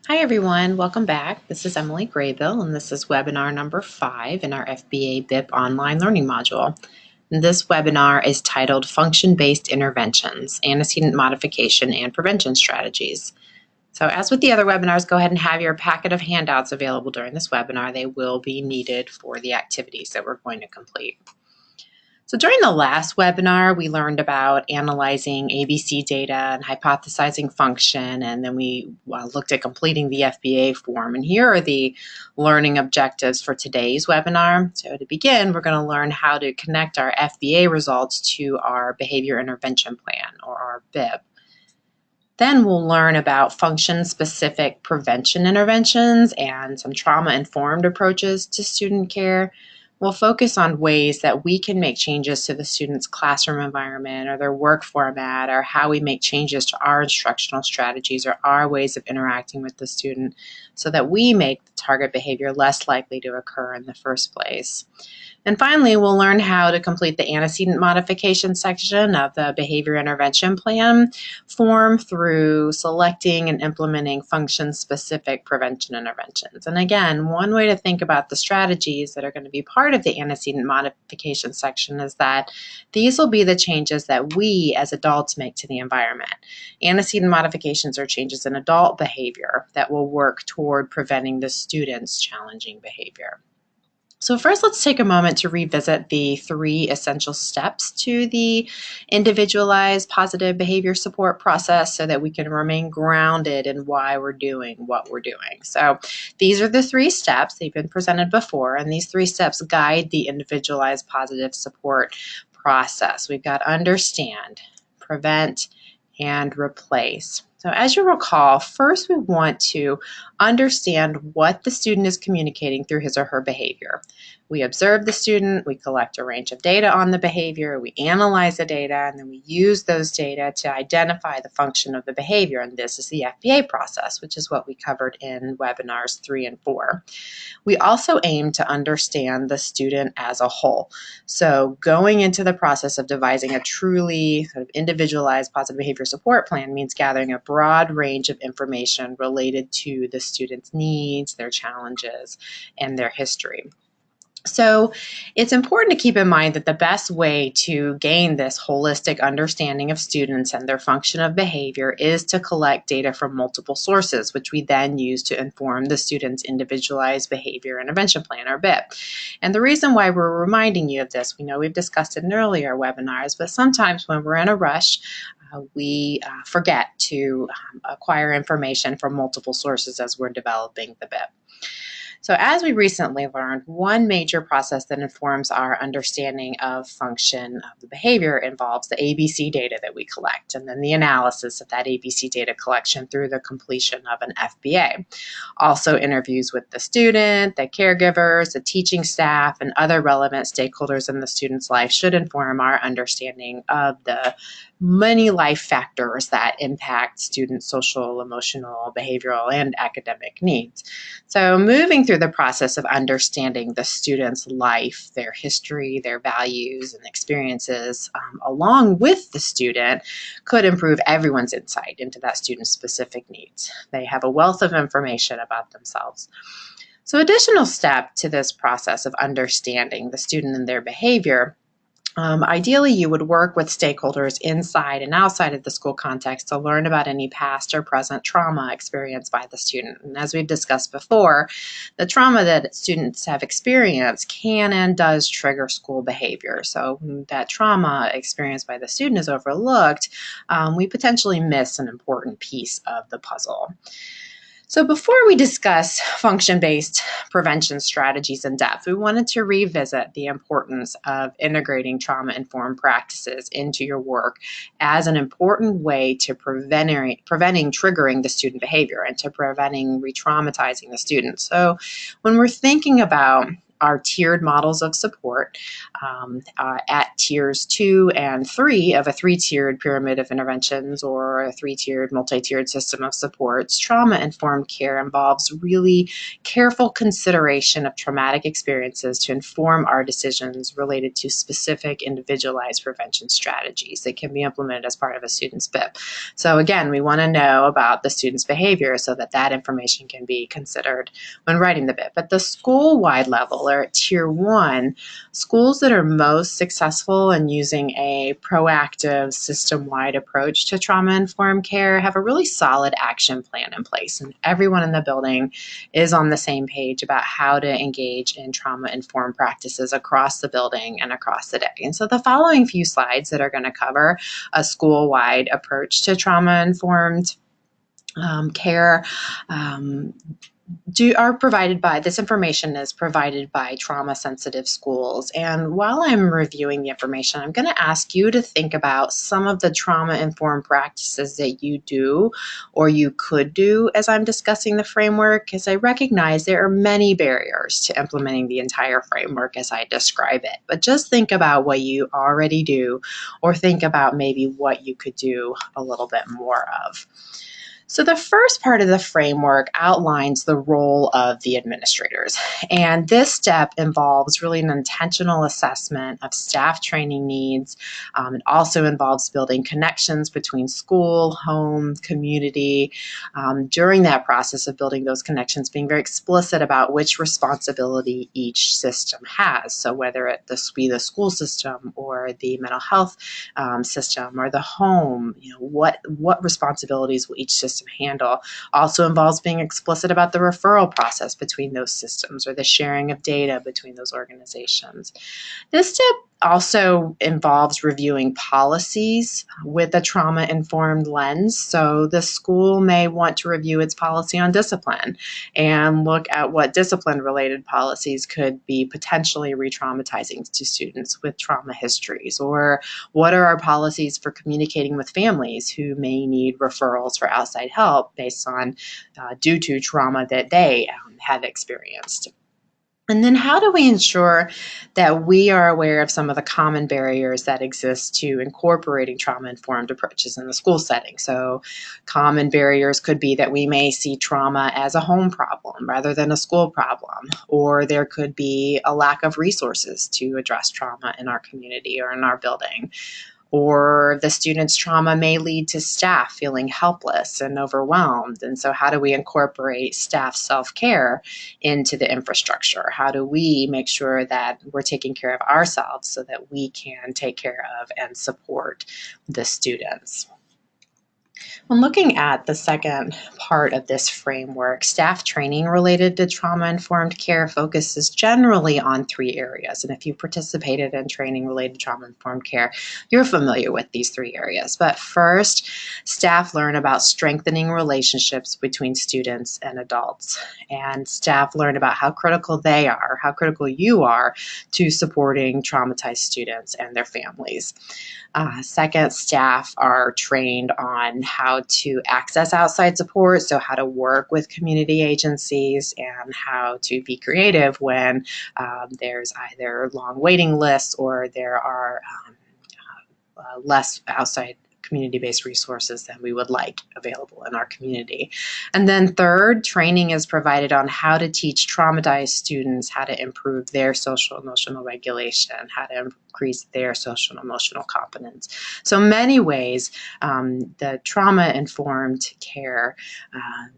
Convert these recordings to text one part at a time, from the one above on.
Hi everyone, welcome back. This is Emily Graybill and this is webinar number 5 in our FBA BIP online learning module. And this webinar is titled Function-Based Interventions, Antecedent Modification and Prevention Strategies. So as with the other webinars, go ahead and have your packet of handouts available during this webinar. They will be needed for the activities that we're going to complete. So during the last webinar, we learned about analyzing ABC data and hypothesizing function, and then we looked at completing the FBA form. And here are the learning objectives for today's webinar. So to begin, we're going to learn how to connect our FBA results to our behavior intervention plan, or our BIP. Then we'll learn about function-specific prevention interventions and some trauma-informed approaches to student care. We'll focus on ways that we can make changes to the student's classroom environment or their work format, or how we make changes to our instructional strategies or our ways of interacting with the student so that we make the target behavior less likely to occur in the first place. And finally, we'll learn how to complete the antecedent modification section of the behavior intervention plan form through selecting and implementing function-specific prevention interventions. And again, one way to think about the strategies that are going to be part of the antecedent modification section is that these will be the changes that we as adults make to the environment. Antecedent modifications are changes in adult behavior that will work toward preventing the student's challenging behavior. So first, let's take a moment to revisit the 3 essential steps to the individualized positive behavior support process so that we can remain grounded in why we're doing what we're doing. So these are the 3 steps. They've been presented before, and these 3 steps guide the individualized positive support process. We've got understand, prevent, and replace. So as you recall, first we want to understand what the student is communicating through his or her behavior. We observe the student, we collect a range of data on the behavior, we analyze the data, and then we use those data to identify the function of the behavior. And this is the FBA process, which is what we covered in webinars 3 and 4. We also aim to understand the student as a whole. So going into the process of devising a truly sort of individualized positive behavior support plan means gathering a broad range of information related to the student's needs, their challenges, and their history. So it's important to keep in mind that the best way to gain this holistic understanding of students and their function of behavior is to collect data from multiple sources, which we then use to inform the student's individualized behavior intervention plan, or BIP. And the reason why we're reminding you of this, we know we've discussed it in earlier webinars, but sometimes when we're in a rush, we forget to acquire information from multiple sources as we're developing the BIP. So as we recently learned, one major process that informs our understanding of function of the behavior involves the ABC data that we collect, and then the analysis of that ABC data collection through the completion of an FBA. Also, interviews with the student, the caregivers, the teaching staff, and other relevant stakeholders in the student's life should inform our understanding of the many life factors that impact students' social, emotional, behavioral, and academic needs. So moving through the process of understanding the student's life, their history, their values, and experiences along with the student could improve everyone's insight into that student's specific needs. They have a wealth of information about themselves. So additional step to this process of understanding the student and their behavior, ideally, you would work with stakeholders inside and outside of the school context to learn about any past or present trauma experienced by the student. And as we've discussed before, the trauma that students have experienced can and does trigger school behavior. So that trauma experienced by the student is overlooked, we potentially miss an important piece of the puzzle. So before we discuss function-based prevention strategies in depth, we wanted to revisit the importance of integrating trauma-informed practices into your work as an important way to preventing triggering the student behavior and to preventing re-traumatizing the student. So when we're thinking about are tiered models of support at tiers 2 and 3 of a 3-tiered pyramid of interventions or a 3-tiered, multi-tiered system of supports. Trauma-informed care involves really careful consideration of traumatic experiences to inform our decisions related to specific individualized prevention strategies that can be implemented as part of a student's BIP. So again, we want to know about the student's behavior so that that information can be considered when writing the BIP. At the school-wide level, or at Tier 1, schools that are most successful in using a proactive system-wide approach to trauma-informed care have a really solid action plan in place, and everyone in the building is on the same page about how to engage in trauma-informed practices across the building and across the day. And so the following few slides that are going to cover a school-wide approach to trauma-informed care are provided by, this information is provided by trauma-sensitive schools. And while I'm reviewing the information, I'm going to ask you to think about some of the trauma-informed practices that you do or you could do as I'm discussing the framework, as I recognize there are many barriers to implementing the entire framework as I describe it. But just think about what you already do, or think about maybe what you could do a little bit more of. So the first part of the framework outlines the role of the administrators, and this step involves really an intentional assessment of staff training needs. It also involves building connections between school, home, community. During that process of building those connections, being very explicit about which responsibility each system has. So whether it be the school system or the mental health system or the home, what responsibilities will each system handle. Also involves being explicit about the referral process between those systems or the sharing of data between those organizations. This step also involves reviewing policies with a trauma-informed lens. So the school may want to review its policy on discipline and look at what discipline-related policies could be potentially re-traumatizing to students with trauma histories, or what are our policies for communicating with families who may need referrals for outside help based on due to trauma that they have experienced. And then how do we ensure that we are aware of some of the common barriers that exist to incorporating trauma-informed approaches in the school setting? So common barriers could be that we may see trauma as a home problem rather than a school problem, or there could be a lack of resources to address trauma in our community or in our building. Or the student's trauma may lead to staff feeling helpless and overwhelmed. And so how do we incorporate staff self-care into the infrastructure? How do we make sure that we're taking care of ourselves so that we can take care of and support the students? When looking at the second part of this framework, staff training related to trauma-informed care focuses generally on 3 areas. And if you participated in training related to trauma-informed care, you're familiar with these 3 areas. But first, staff learn about strengthening relationships between students and adults. And staff learn about how critical they are, how critical you are to supporting traumatized students and their families. Second, staff are trained on how to access outside support, so how to work with community agencies and how to be creative when there's either long waiting lists or there are less outside community-based resources than we would like available in our community. And then third, training is provided on how to teach traumatized students how to improve their social emotional regulation, how to increase their social and emotional competence. So many ways, the trauma-informed care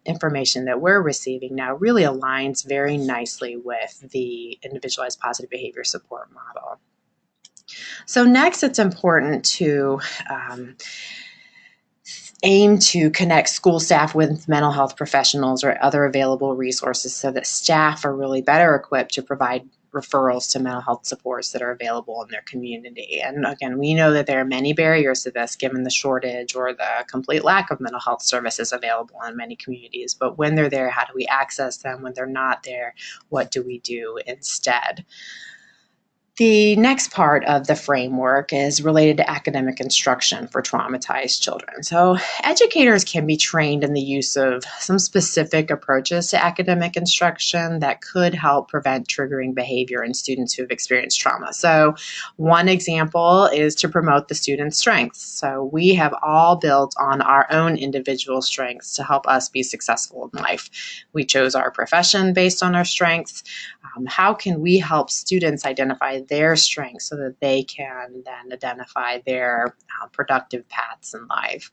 information that we're receiving now really aligns very nicely with the individualized positive behavior support model. So next, it's important to aim to connect school staff with mental health professionals or other available resources so that staff are really better equipped to provide referrals to mental health supports that are available in their community. And again, we know that there are many barriers to this given the shortage or the complete lack of mental health services available in many communities. But when they're there, how do we access them? When they're not there, what do we do instead? The next part of the framework is related to academic instruction for traumatized children. So, educators can be trained in the use of some specific approaches to academic instruction that could help prevent triggering behavior in students who have experienced trauma. So, one example is to promote the student's strengths. So, we have all built on our own individual strengths to help us be successful in life. We chose our profession based on our strengths. How can we help students identify their strengths so that they can then identify their productive paths in life?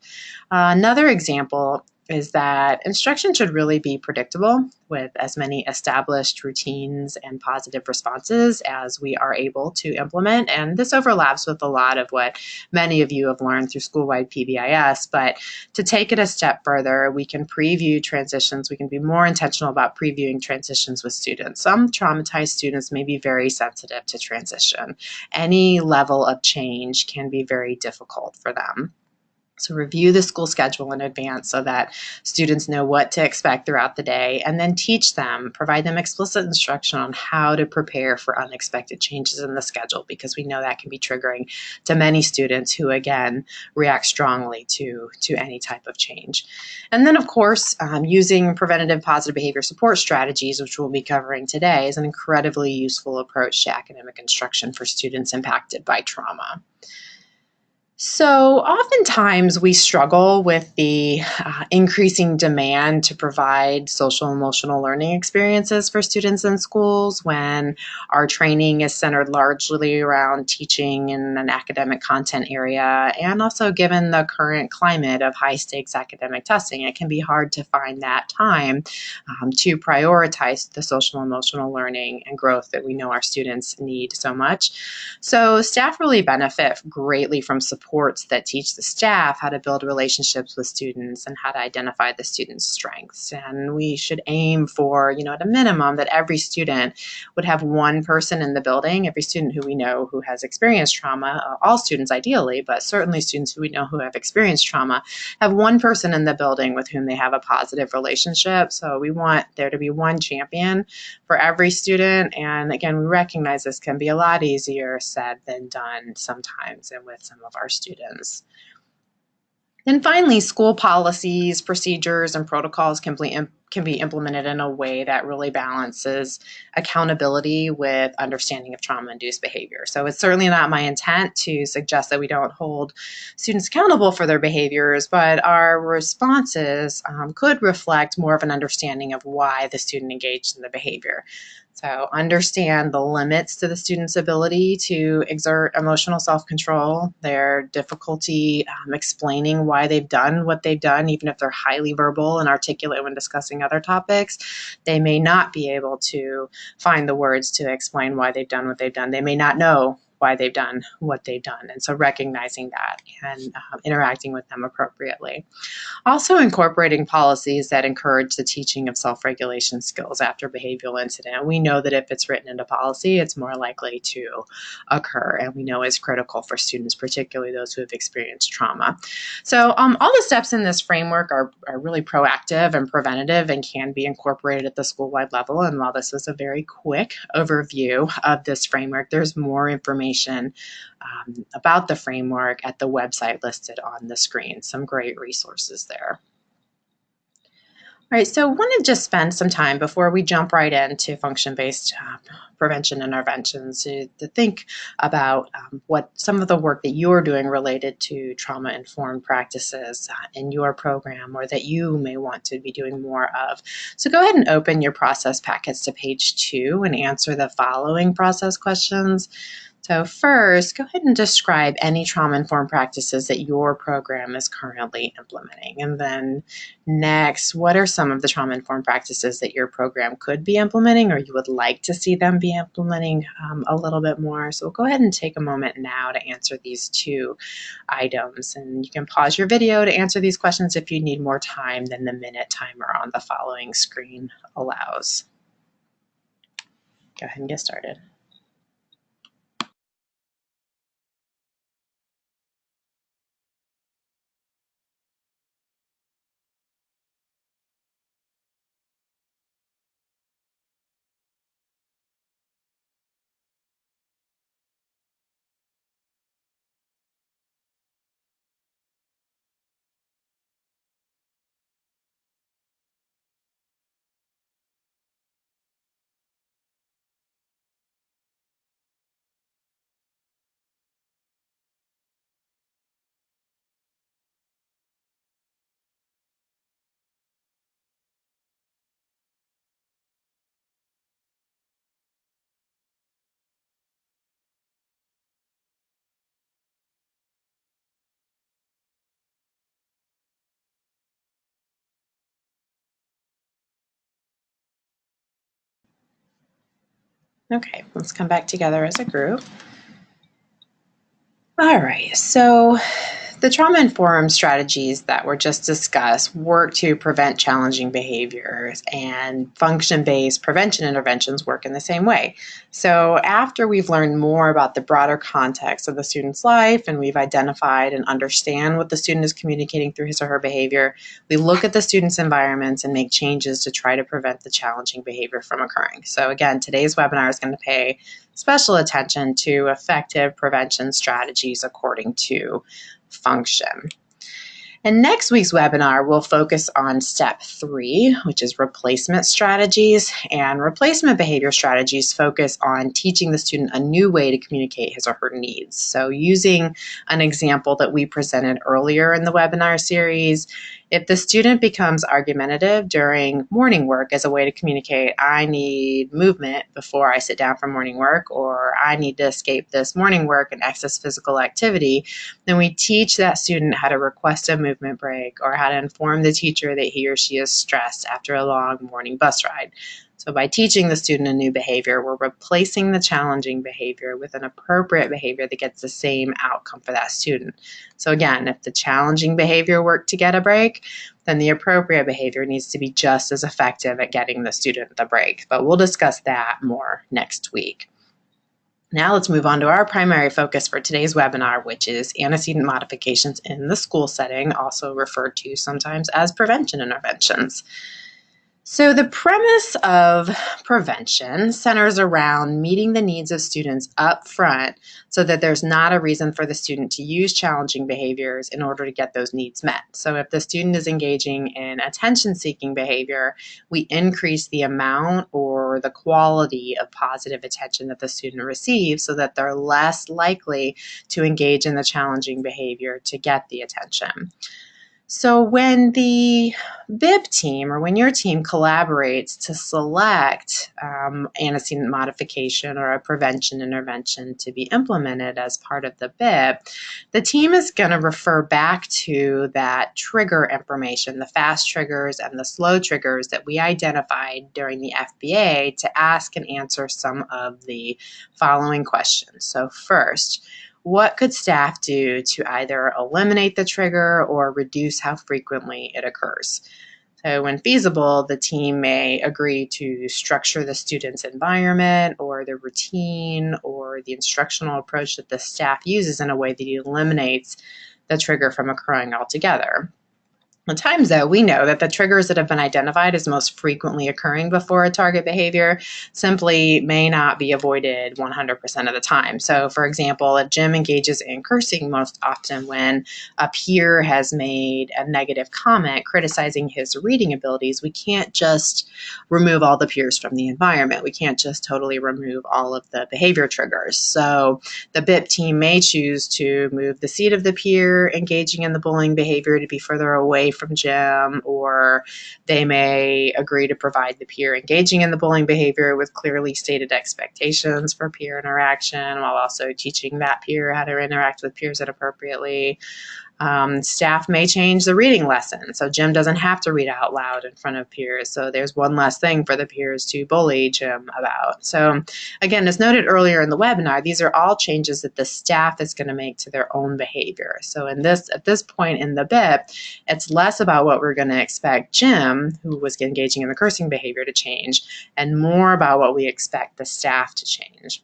Another example is that instruction should really be predictable with as many established routines and positive responses as we are able to implement. And this overlaps with a lot of what many of you have learned through school-wide PBIS. But to take it a step further, we can preview transitions. We can be more intentional about previewing transitions with students. Some traumatized students may be very sensitive to transition. Any level of change can be very difficult for them. So review the school schedule in advance so that students know what to expect throughout the day, and then teach them, provide them explicit instruction on how to prepare for unexpected changes in the schedule, because we know that can be triggering to many students who, again, react strongly to any type of change. And then, of course, using preventative positive behavior support strategies, which we'll be covering today, is an incredibly useful approach to academic instruction for students impacted by trauma. So oftentimes we struggle with the increasing demand to provide social and emotional learning experiences for students in schools when our training is centered largely around teaching in an academic content area. And also, given the current climate of high stakes academic testing, it can be hard to find that time to prioritize the social and emotional learning and growth that we know our students need so much. So staff really benefit greatly from supports that teach the staff how to build relationships with students and how to identify the students' strengths. And we should aim for, at a minimum, that every student would have one person in the building, every student who we know who has experienced trauma, all students ideally, but certainly students who we know who have experienced trauma, have one person in the building with whom they have a positive relationship. So we want there to be one champion for every student. And again, we recognize this can be a lot easier said than done sometimes and with some of our students. And finally, school policies, procedures, and protocols can be implemented in a way that really balances accountability with understanding of trauma-induced behavior. So it's certainly not my intent to suggest that we don't hold students accountable for their behaviors, but our responses could reflect more of an understanding of why the student engaged in the behavior. So understand the limits to the student's ability to exert emotional self-control, their difficulty explaining why they've done what they've done, even if they're highly verbal and articulate when discussing other topics. They may not be able to find the words to explain why they've done what they've done. They may not know why they've done what they've done. And so recognizing that and interacting with them appropriately. Also incorporating policies that encourage the teaching of self-regulation skills after behavioral incident. We know that if it's written into policy, it's more likely to occur, and we know is critical for students, particularly those who have experienced trauma. So all the steps in this framework are really proactive and preventative and can be incorporated at the school-wide level. And while this was a very quick overview of this framework, there's more information about the framework at the website listed on the screen. Some great resources there. All right, so I want to just spend some time before we jump right into function-based prevention interventions to think about what some of the work that you're doing related to trauma-informed practices in your program, or that you may want to be doing more of. So go ahead and open your process packets to page 2 and answer the following process questions. So first, go ahead and describe any trauma-informed practices that your program is currently implementing. And then next, what are some of the trauma-informed practices that your program could be implementing or you would like to see them be implementing a little bit more? So we'll go ahead and take a moment now to answer these 2 items. And you can pause your video to answer these questions if you need more time than the minute timer on the following screen allows. Go ahead and get started. Okay, let's come back together as a group. All right, so the trauma-informed strategies that were just discussed work to prevent challenging behaviors, and function-based prevention interventions work in the same way. So after we've learned more about the broader context of the student's life and we've identified and understand what the student is communicating through his or her behavior, we look at the student's environments and make changes to try to prevent the challenging behavior from occurring. So again, today's webinar is going to pay special attention to effective prevention strategies according to function. And next week's webinar will focus on step 3, which is replacement strategies. And replacement behavior strategies focus on teaching the student a new way to communicate his or her needs. So using an example that we presented earlier in the webinar series, if the student becomes argumentative during morning work as a way to communicate, I need movement before I sit down for morning work, or I need to escape this morning work and excess physical activity, then we teach that student how to request a movement break or how to inform the teacher that he or she is stressed after a long morning bus ride. So by teaching the student a new behavior, we're replacing the challenging behavior with an appropriate behavior that gets the same outcome for that student. So again, if the challenging behavior worked to get a break, then the appropriate behavior needs to be just as effective at getting the student the break. But we'll discuss that more next week. Now let's move on to our primary focus for today's webinar, which is antecedent modifications in the school setting, also referred to sometimes as prevention interventions. So the premise of prevention centers around meeting the needs of students up front so that there's not a reason for the student to use challenging behaviors in order to get those needs met. So if the student is engaging in attention-seeking behavior, we increase the amount or the quality of positive attention that the student receives so that they're less likely to engage in the challenging behavior to get the attention. So when the BIP team or when your team collaborates to select antecedent modification or a prevention intervention to be implemented as part of the BIP, the team is going to refer back to that trigger information, the fast triggers and the slow triggers that we identified during the FBA to ask and answer some of the following questions. So first, what could staff do to either eliminate the trigger or reduce how frequently it occurs? So when feasible, the team may agree to structure the student's environment or the routine or the instructional approach that the staff uses in a way that eliminates the trigger from occurring altogether. At times, though, we know that the triggers that have been identified as most frequently occurring before a target behavior simply may not be avoided 100% of the time. So, for example, a Jim engages in cursing most often when a peer has made a negative comment criticizing his reading abilities. We can't just remove all the peers from the environment. We can't just totally remove all of the behavior triggers. So, the BIP team may choose to move the seat of the peer engaging in the bullying behavior to be further away from Jim, or they may agree to provide the peer engaging in the bullying behavior with clearly stated expectations for peer interaction while also teaching that peer how to interact with peers appropriately. Staff may change the reading lesson, so Jim doesn't have to read out loud in front of peers. So there's one less thing for the peers to bully Jim about. So again, as noted earlier in the webinar, these are all changes that the staff is going to make to their own behavior. So at this point in the BIP, it's less about what we're going to expect Jim, who was engaging in the cursing behavior, to change, and more about what we expect the staff to change.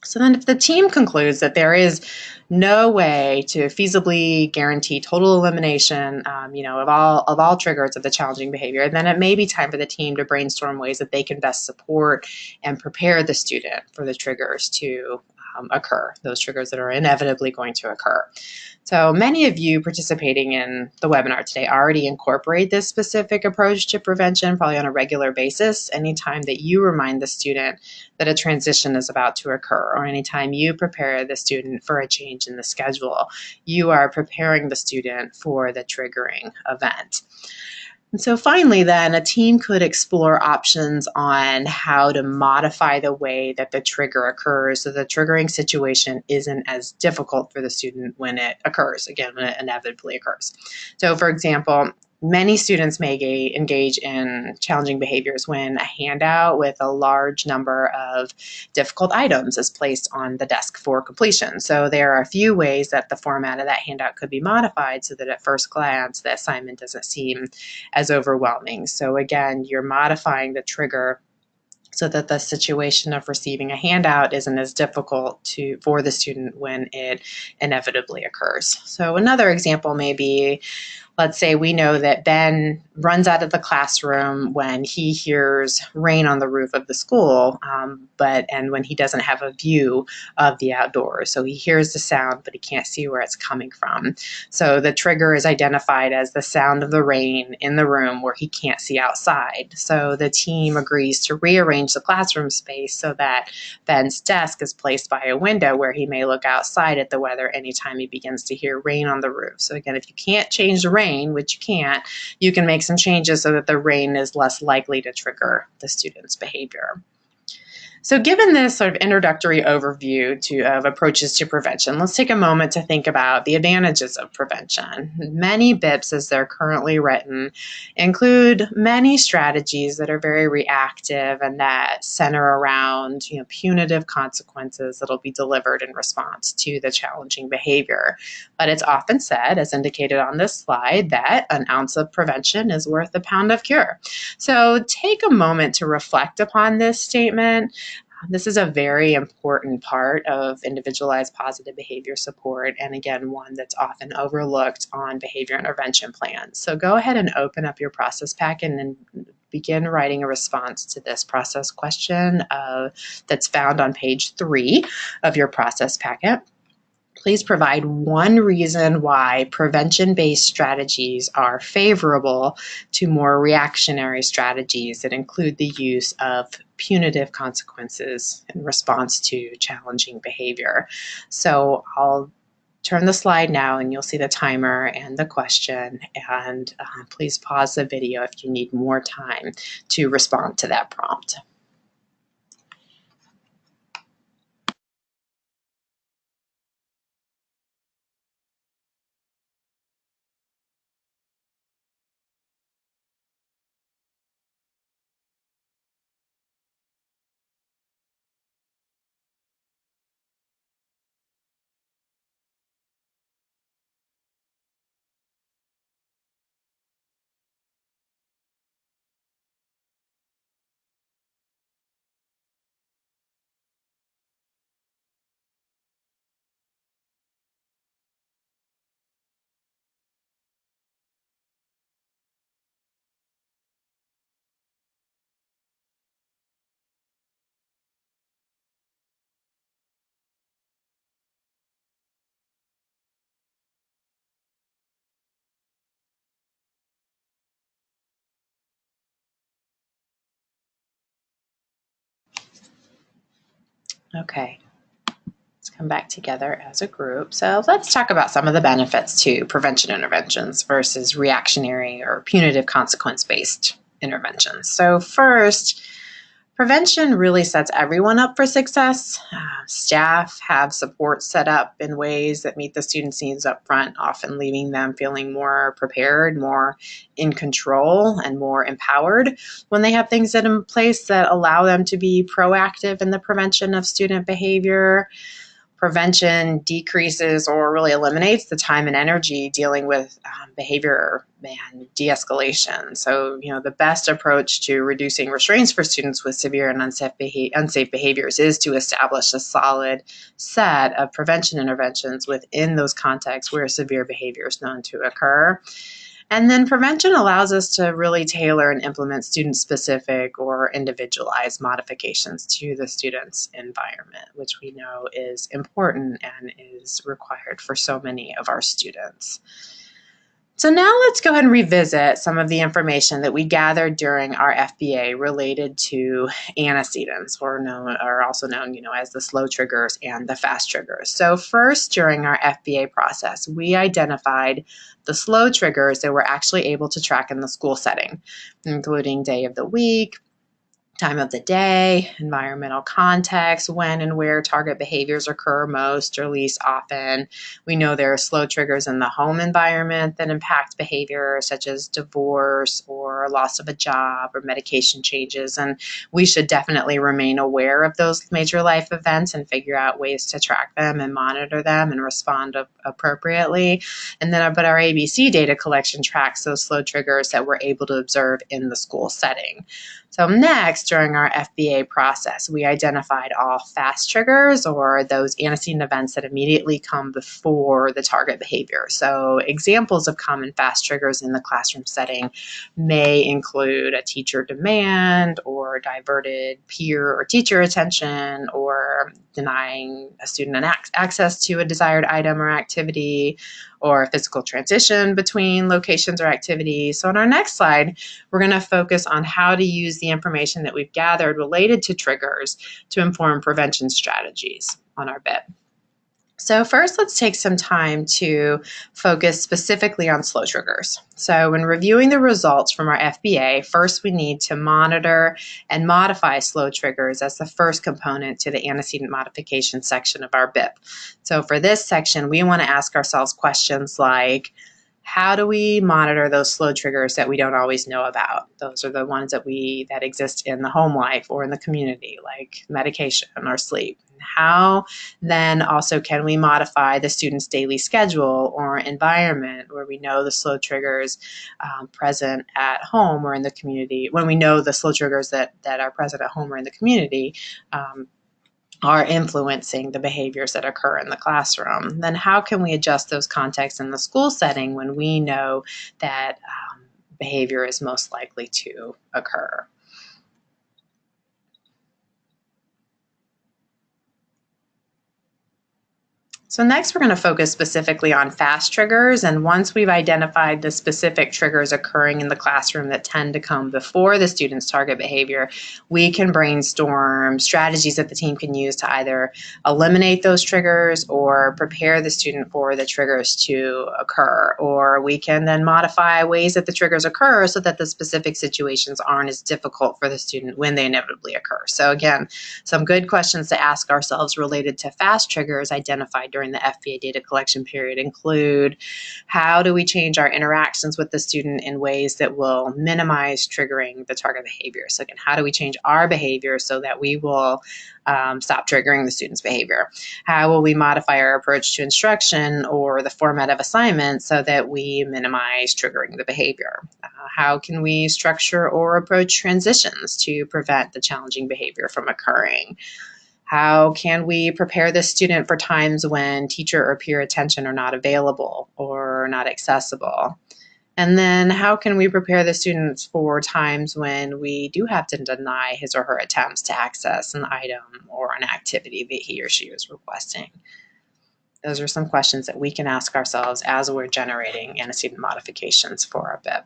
So then if the team concludes that there is no way to feasibly guarantee total elimination of all triggers of the challenging behavior, then it may be time for the team to brainstorm ways that they can best support and prepare the student for the triggers to occur, those triggers that are inevitably going to occur. So many of you participating in the webinar today already incorporate this specific approach to prevention, probably on a regular basis. Anytime that you remind the student that a transition is about to occur, or anytime you prepare the student for a change in the schedule, you are preparing the student for the triggering event. And so finally, then, a team could explore options on how to modify the way that the trigger occurs so the triggering situation isn't as difficult for the student when it occurs, again, when it inevitably occurs. So for example, Many students may engage in challenging behaviors when a handout with a large number of difficult items is placed on the desk for completion. So there are a few ways that the format of that handout could be modified so that at first glance the assignment doesn't seem as overwhelming. So again, you're modifying the trigger so that the situation of receiving a handout isn't as difficult for the student when it inevitably occurs. So another example may be, let's say we know that Ben runs out of the classroom when he hears rain on the roof of the school, and when he doesn't have a view of the outdoors. So he hears the sound, but he can't see where it's coming from. So the trigger is identified as the sound of the rain in the room where he can't see outside. So the team agrees to rearrange the classroom space so that Ben's desk is placed by a window where he may look outside at the weather anytime he begins to hear rain on the roof. So again, if you can't change the rain, which you can't, you can make some changes so that the rain is less likely to trigger the student's behavior. So given this sort of introductory overview of approaches to prevention, let's take a moment to think about the advantages of prevention. Many BIPs, as they're currently written, include many strategies that are very reactive and that center around punitive consequences that will be delivered in response to the challenging behavior. But it's often said, as indicated on this slide, that an ounce of prevention is worth a pound of cure. So take a moment to reflect upon this statement. This is a very important part of individualized positive behavior support, and again, one that's often overlooked on behavior intervention plans. So go ahead and open up your process packet and begin writing a response to this process question that's found on page 3 of your process packet. Please provide one reason why prevention-based strategies are favorable to more reactionary strategies that include the use of punitive consequences in response to challenging behavior. So I'll turn the slide now and you'll see the timer and the question, and please pause the video if you need more time to respond to that prompt. Okay. Let's come back together as a group. So let's talk about some of the benefits to prevention interventions versus reactionary or punitive consequence-based interventions. So first, prevention really sets everyone up for success. Staff have support set up in ways that meet the students' needs up front, often leaving them feeling more prepared, more in control, and more empowered when they have things in place that allow them to be proactive in the prevention of student behavior. Prevention decreases or really eliminates the time and energy dealing with behavior and de-escalation. So, the best approach to reducing restraints for students with severe and unsafe behaviors is to establish a solid set of prevention interventions within those contexts where severe behavior is known to occur. And then prevention allows us to really tailor and implement student-specific or individualized modifications to the student's environment, which we know is important and is required for so many of our students. So now let's go ahead and revisit some of the information that we gathered during our FBA related to antecedents, or also known, as the slow triggers and the fast triggers. So first, during our FBA process, we identified the slow triggers that we're actually able to track in the school setting, including day of the week, time of the day, environmental context, when and where target behaviors occur most or least often. We know there are slow triggers in the home environment that impact behavior, such as divorce or loss of a job or medication changes. And we should definitely remain aware of those major life events and figure out ways to track them and monitor them and respond appropriately. And then, but our ABC data collection tracks those slow triggers that we're able to observe in the school setting. So next, during our FBA process, we identified all fast triggers, or those antecedent events that immediately come before the target behavior. So examples of common fast triggers in the classroom setting may include a teacher demand, or diverted peer or teacher attention, or denying a student access to a desired item or activity, or a physical transition between locations or activities. So in our next slide, we're going to focus on how to use the information that we've gathered related to triggers to inform prevention strategies on our BIP. So first, let's take some time to focus specifically on slow triggers. So when reviewing the results from our FBA, first we need to monitor and modify slow triggers as the first component to the antecedent modification section of our BIP. So for this section, we want to ask ourselves questions like, how do we monitor those slow triggers that we don't always know about? Those are the ones that exist in the home life or in the community, like medication or sleep. How then also can we modify the student's daily schedule or environment where we know the slow triggers present at home or in the community, when we know the slow triggers that are present at home or in the community are influencing the behaviors that occur in the classroom? Then how can we adjust those contexts in the school setting when we know that behavior is most likely to occur? So next, we're going to focus specifically on fast triggers. And once we've identified the specific triggers occurring in the classroom that tend to come before the student's target behavior, we can brainstorm strategies that the team can use to either eliminate those triggers or prepare the student for the triggers to occur. Or we can then modify ways that the triggers occur so that the specific situations aren't as difficult for the student when they inevitably occur. So again, some good questions to ask ourselves related to fast triggers identified during the FBA data collection period include, how do we change our interactions with the student in ways that will minimize triggering the target behavior? So again, how do we change our behavior so that we will stop triggering the student's behavior? How will we modify our approach to instruction or the format of assignments so that we minimize triggering the behavior? How can we structure or approach transitions to prevent the challenging behavior from occurring? How can we prepare the student for times when teacher or peer attention are not available or not accessible? And then how can we prepare the students for times when we do have to deny his or her attempts to access an item or an activity that he or she is requesting? Those are some questions that we can ask ourselves as we're generating antecedent modifications for our BIP.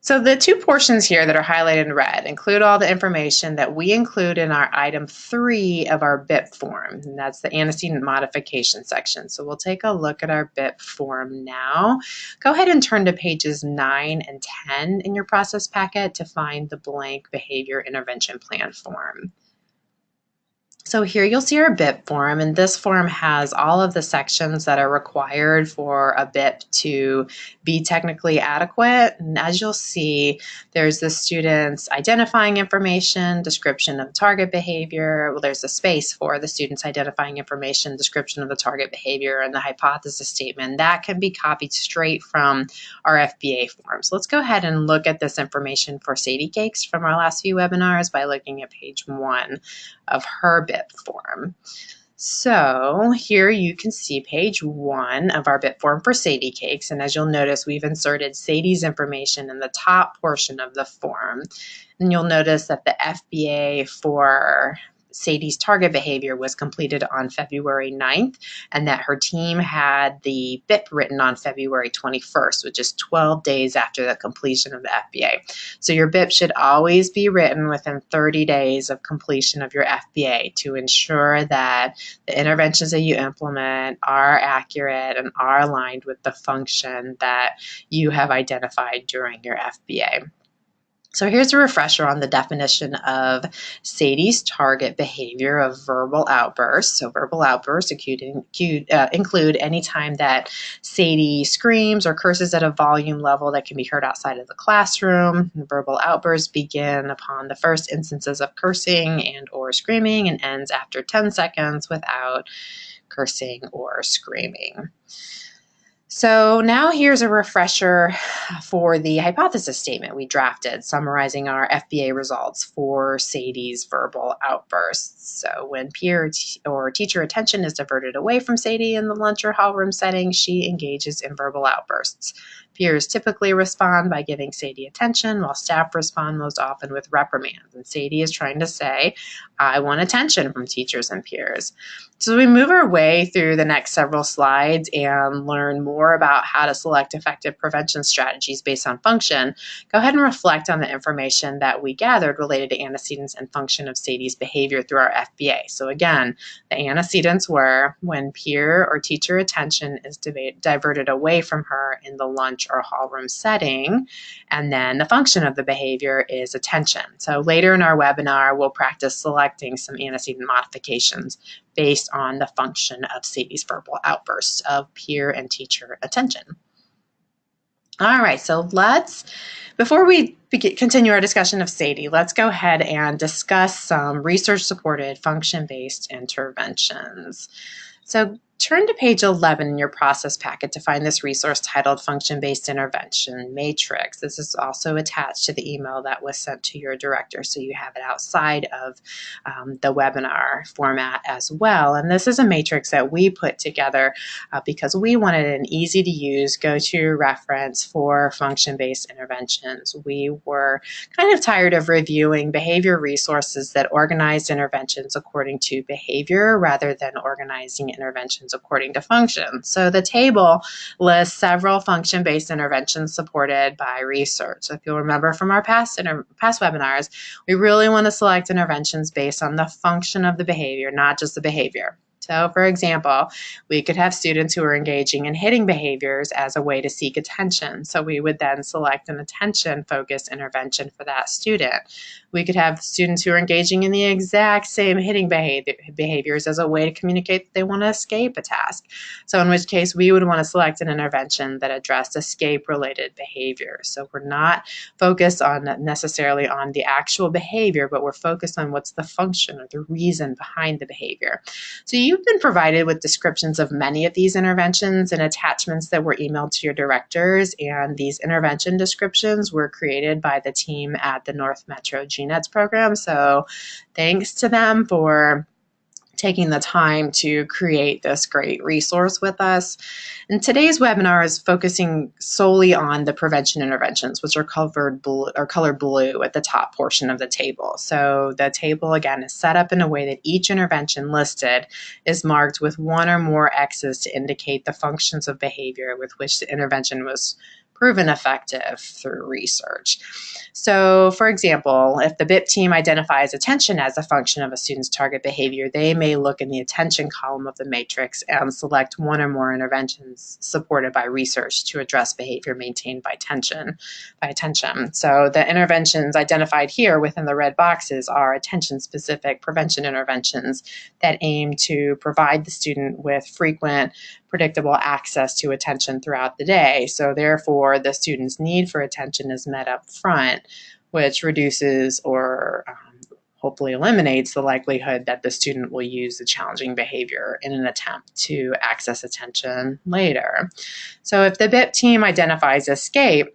So the two portions here that are highlighted in red include all the information that we include in our item 3 of our BIP form, and that's the antecedent modification section. So we'll take a look at our BIP form now. Go ahead and turn to pages 9 and 10 in your process packet to find the blank behavior intervention plan form. So here you'll see our BIP form, and this form has all of the sections that are required for a BIP to be technically adequate. And as you'll see, there's the student's identifying information, description of target behavior. Well, there's a space for the student's identifying information, description of the target behavior, and the hypothesis statement. That can be copied straight from our FBA form. So let's go ahead and look at this information for Sadie Cakes from our last few webinars by looking at page 1 of her BIP form. So here you can see page 1 of our BIP form for Sadie Cakes, and as you'll notice, we've inserted Sadie's information in the top portion of the form. And you'll notice that the FBA for Sadie's target behavior was completed on February 9th, and that her team had the BIP written on February 21st, which is 12 days after the completion of the FBA. So your BIP should always be written within 30 days of completion of your FBA to ensure that the interventions that you implement are accurate and are aligned with the function that you have identified during your FBA. So here's a refresher on the definition of Sadie's target behavior of verbal outbursts. So verbal outbursts include any time that Sadie screams or curses at a volume level that can be heard outside of the classroom. The verbal outbursts begin upon the first instances of cursing and or screaming and ends after 10 seconds without cursing or screaming. So now here's a refresher for the hypothesis statement we drafted, summarizing our FBA results for Sadie's verbal outbursts. So when peer or teacher attention is diverted away from Sadie in the lunch or hall room setting, she engages in verbal outbursts. Peers typically respond by giving Sadie attention, while staff respond most often with reprimands. And Sadie is trying to say, I want attention from teachers and peers. So we move our way through the next several slides and learn more about how to select effective prevention strategies based on function. Go ahead and reflect on the information that we gathered related to antecedents and function of Sadie's behavior through our FBA. So again, the antecedents were when peer or teacher attention is diverted away from her in the lunch or hall room setting, and then the function of the behavior is attention. So later in our webinar, we'll practice selecting some antecedent modifications based on the function of Sadie's verbal outbursts of peer and teacher attention. All right, so before we continue our discussion of Sadie, let's go ahead and discuss some research-supported function-based interventions. So turn to page 11 in your process packet to find this resource titled Function-Based Intervention Matrix. This is also attached to the email that was sent to your director, so you have it outside of the webinar format as well. And this is a matrix that we put together because we wanted an easy-to-use go-to reference for function-based interventions. We were kind of tired of reviewing behavior resources that organized interventions according to behavior rather than organizing interventions according to function. So the table lists several function-based interventions supported by research. So if you'll remember from our past webinars, we really want to select interventions based on the function of the behavior, not just the behavior. So for example, we could have students who are engaging in hitting behaviors as a way to seek attention. So we would then select an attention-focused intervention for that student. We could have students who are engaging in the exact same hitting behaviors as a way to communicate that they want to escape a task. So in which case, we would want to select an intervention that addressed escape-related behaviors. So we're not focused necessarily on the actual behavior, but we're focused on what's the function or the reason behind the behavior. So you've been provided with descriptions of many of these interventions and attachments that were emailed to your directors, and these intervention descriptions were created by the team at the North Metro GNETS program. So thanks to them for taking the time to create this great resource with us. And today's webinar is focusing solely on the prevention interventions, which are colored blue at the top portion of the table. So the table, again, is set up in a way that each intervention listed is marked with one or more X's to indicate the functions of behavior with which the intervention was proven effective through research. So for example, if the BIP team identifies attention as a function of a student's target behavior, they may look in the attention column of the matrix and select one or more interventions supported by research to address behavior maintained by attention. So the interventions identified here within the red boxes are attention-specific prevention interventions that aim to provide the student with frequent, predictable access to attention throughout the day. So therefore, the student's need for attention is met up front, which reduces or hopefully eliminates the likelihood that the student will use the challenging behavior in an attempt to access attention later. So if the BIP team identifies escape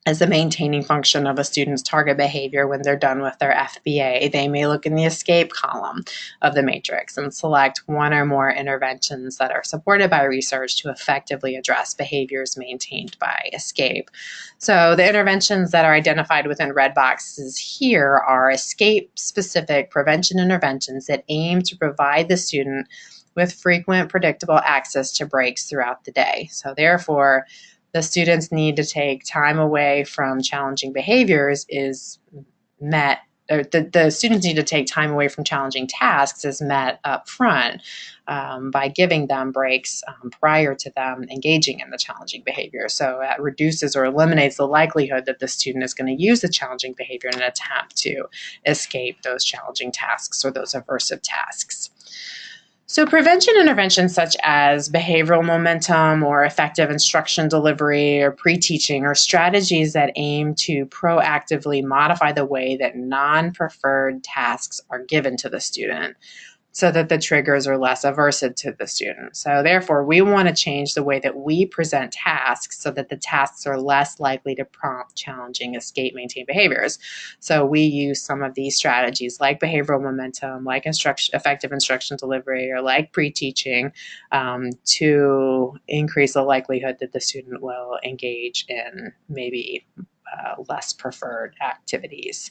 as the maintaining function of a student's target behavior when they're done with their FBA, they may look in the escape column of the matrix and select one or more interventions that are supported by research to effectively address behaviors maintained by escape. So the interventions that are identified within red boxes here are escape-specific prevention interventions that aim to provide the student with frequent, predictable access to breaks throughout the day. So therefore, the students need to take time away from challenging behaviors is met the students need to take time away from challenging tasks is met up front by giving them breaks prior to them engaging in the challenging behavior. So that reduces or eliminates the likelihood that the student is going to use the challenging behavior in an attempt to escape those challenging tasks or those aversive tasks. So prevention interventions such as behavioral momentum or effective instruction delivery or pre-teaching are strategies that aim to proactively modify the way that non-preferred tasks are given to the student so that the triggers are less aversive to the student. So therefore, we want to change the way that we present tasks so that the tasks are less likely to prompt challenging escape maintain behaviors. So we use some of these strategies like behavioral momentum, like effective instruction delivery, or like pre-teaching to increase the likelihood that the student will engage in maybe less preferred activities.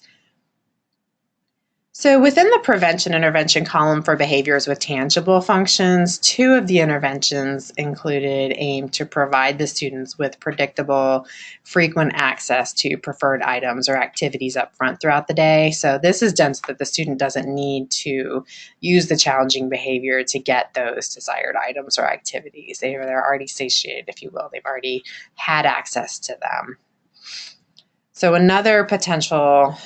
So within the prevention intervention column for behaviors with tangible functions, 2 of the interventions included aim to provide the students with predictable, frequent access to preferred items or activities up front throughout the day. So this is done so that the student doesn't need to use the challenging behavior to get those desired items or activities. They're already satiated, if you will. They've already had access to them. So another potential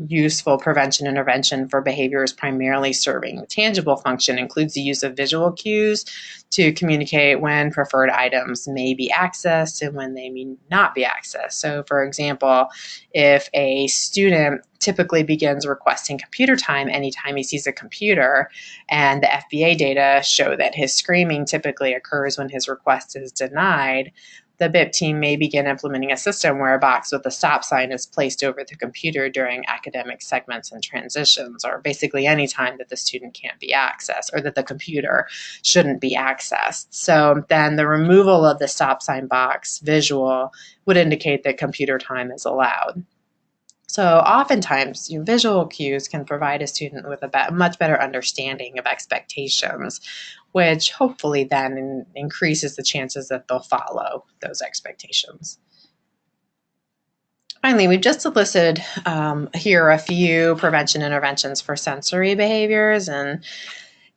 useful prevention intervention for behaviors primarily serving the tangible function includes the use of visual cues to communicate when preferred items may be accessed and when they may not be accessed. So for example, if a student typically begins requesting computer time anytime he sees a computer, and the FBA data show that his screaming typically occurs when his request is denied, the BIP team may begin implementing a system where a box with a stop sign is placed over the computer during academic segments and transitions, or basically any time that the student can't be accessed or that the computer shouldn't be accessed. So then the removal of the stop sign box visual would indicate that computer time is allowed. So oftentimes, visual cues can provide a student with a much better understanding of expectations, which hopefully then increases the chances that they'll follow those expectations. Finally, we've just listed here a few prevention interventions for sensory behaviors, and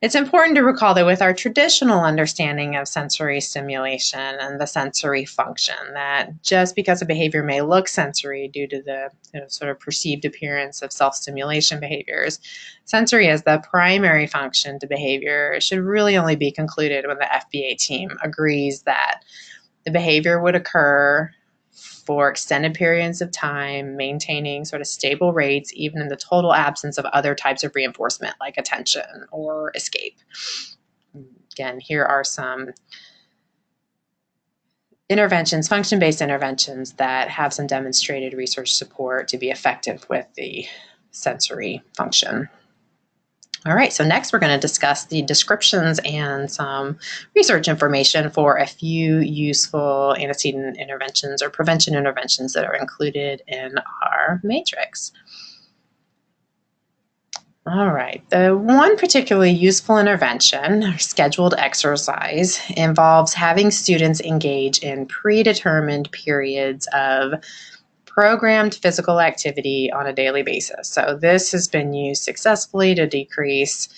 it's important to recall that with our traditional understanding of sensory stimulation and the sensory function, that just because a behavior may look sensory due to the sort of perceived appearance of self-stimulation behaviors, sensory as the primary function to behavior should really only be concluded when the FBA team agrees that the behavior would occur for extended periods of time, maintaining sort of stable rates, even in the total absence of other types of reinforcement like attention or escape. Again, here are some interventions, function-based interventions that have some demonstrated research support to be effective with the sensory function. All right, so next we're going to discuss the descriptions and some research information for a few useful antecedent interventions or prevention interventions that are included in our matrix. All right, the one particularly useful intervention, or scheduled exercise, involves having students engage in predetermined periods of programmed physical activity on a daily basis. So this has been used successfully to decrease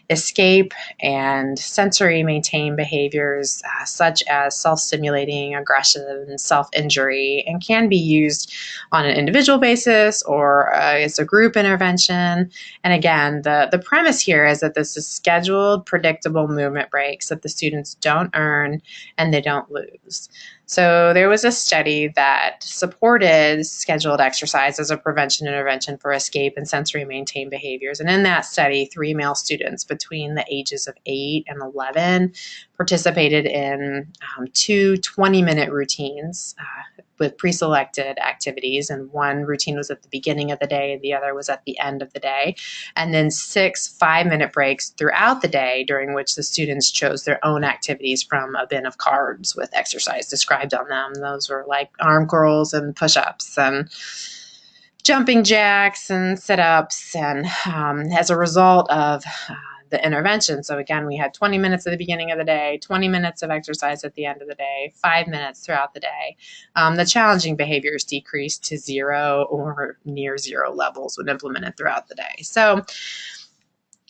escape and sensory maintain behaviors such as self-stimulating, aggression, self-injury, and can be used on an individual basis or as a group intervention. And again, the premise here is that this is scheduled, predictable movement breaks that the students don't earn and they don't lose. So there was a study that supported scheduled exercise as a prevention intervention for escape and sensory maintain behaviors. And in that study, 3 male students between the ages of 8 and 11 participated in 2 20-minute routines with pre-selected activities. And one routine was at the beginning of the day, the other was at the end of the day. And then 6 5-minute breaks throughout the day during which the students chose their own activities from a bin of cards with exercise described on them. Those were like arm curls and push-ups and jumping jacks and sit-ups. And as a result of the intervention. So again, we had 20 minutes at the beginning of the day, 20 minutes of exercise at the end of the day, 5 minutes throughout the day. The challenging behaviors decreased to 0 or near 0 levels when implemented throughout the day. So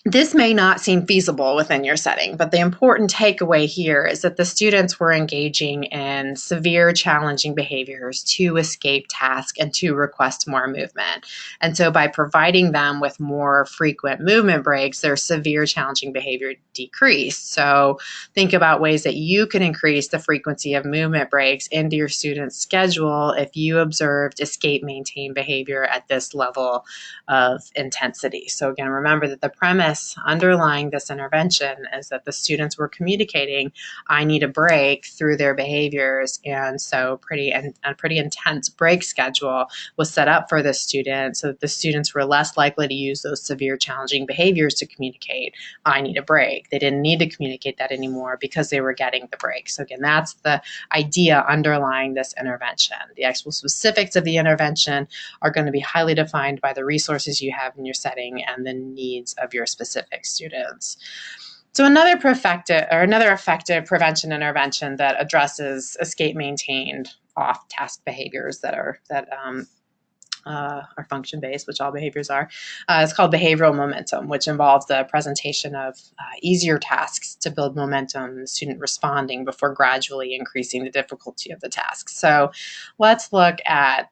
this may not seem feasible within your setting, but the important takeaway here is that the students were engaging in severe challenging behaviors to escape task and to request more movement. And so by providing them with more frequent movement breaks, their severe challenging behavior decreased. So think about ways that you can increase the frequency of movement breaks into your students' schedule if you observed escape maintain behavior at this level of intensity. So again, remember that the premise underlying this intervention is that the students were communicating, I need a break, through their behaviors. And so a pretty intense break schedule was set up for the student so that the students were less likely to use those severe challenging behaviors to communicate, I need a break. They didn't need to communicate that anymore because they were getting the break. So again, that's the idea underlying this intervention. The actual specifics of the intervention are going to be highly defined by the resources you have in your setting and the needs of your specific students. So another effective prevention intervention that addresses escape maintained off-task behaviors that are function-based, which all behaviors are. It's called behavioral momentum, which involves the presentation of easier tasks to build momentum in the student responding before gradually increasing the difficulty of the tasks. So let's look at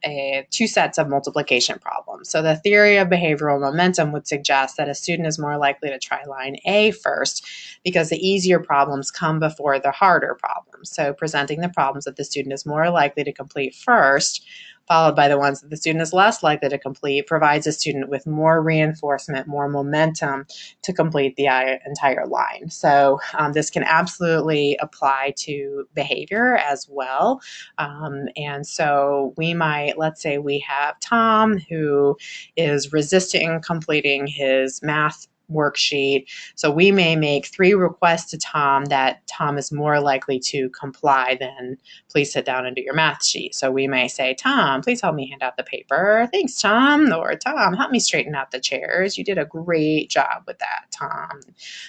two sets of multiplication problems. So the theory of behavioral momentum would suggest that a student is more likely to try line A first because the easier problems come before the harder problems. So presenting the problems that the student is more likely to complete first, followed by the ones that the student is less likely to complete, provides a student with more reinforcement, more momentum to complete the entire line. So this can absolutely apply to behavior as well. And so let's say we have Tom who is resisting completing his math worksheet. So we may make 3 requests to Tom that Tom is more likely to comply than please sit down and do your math sheet. So we may say, Tom, please help me hand out the paper. Thanks, Tom. Or Tom, help me straighten out the chairs. You did a great job with that, Tom.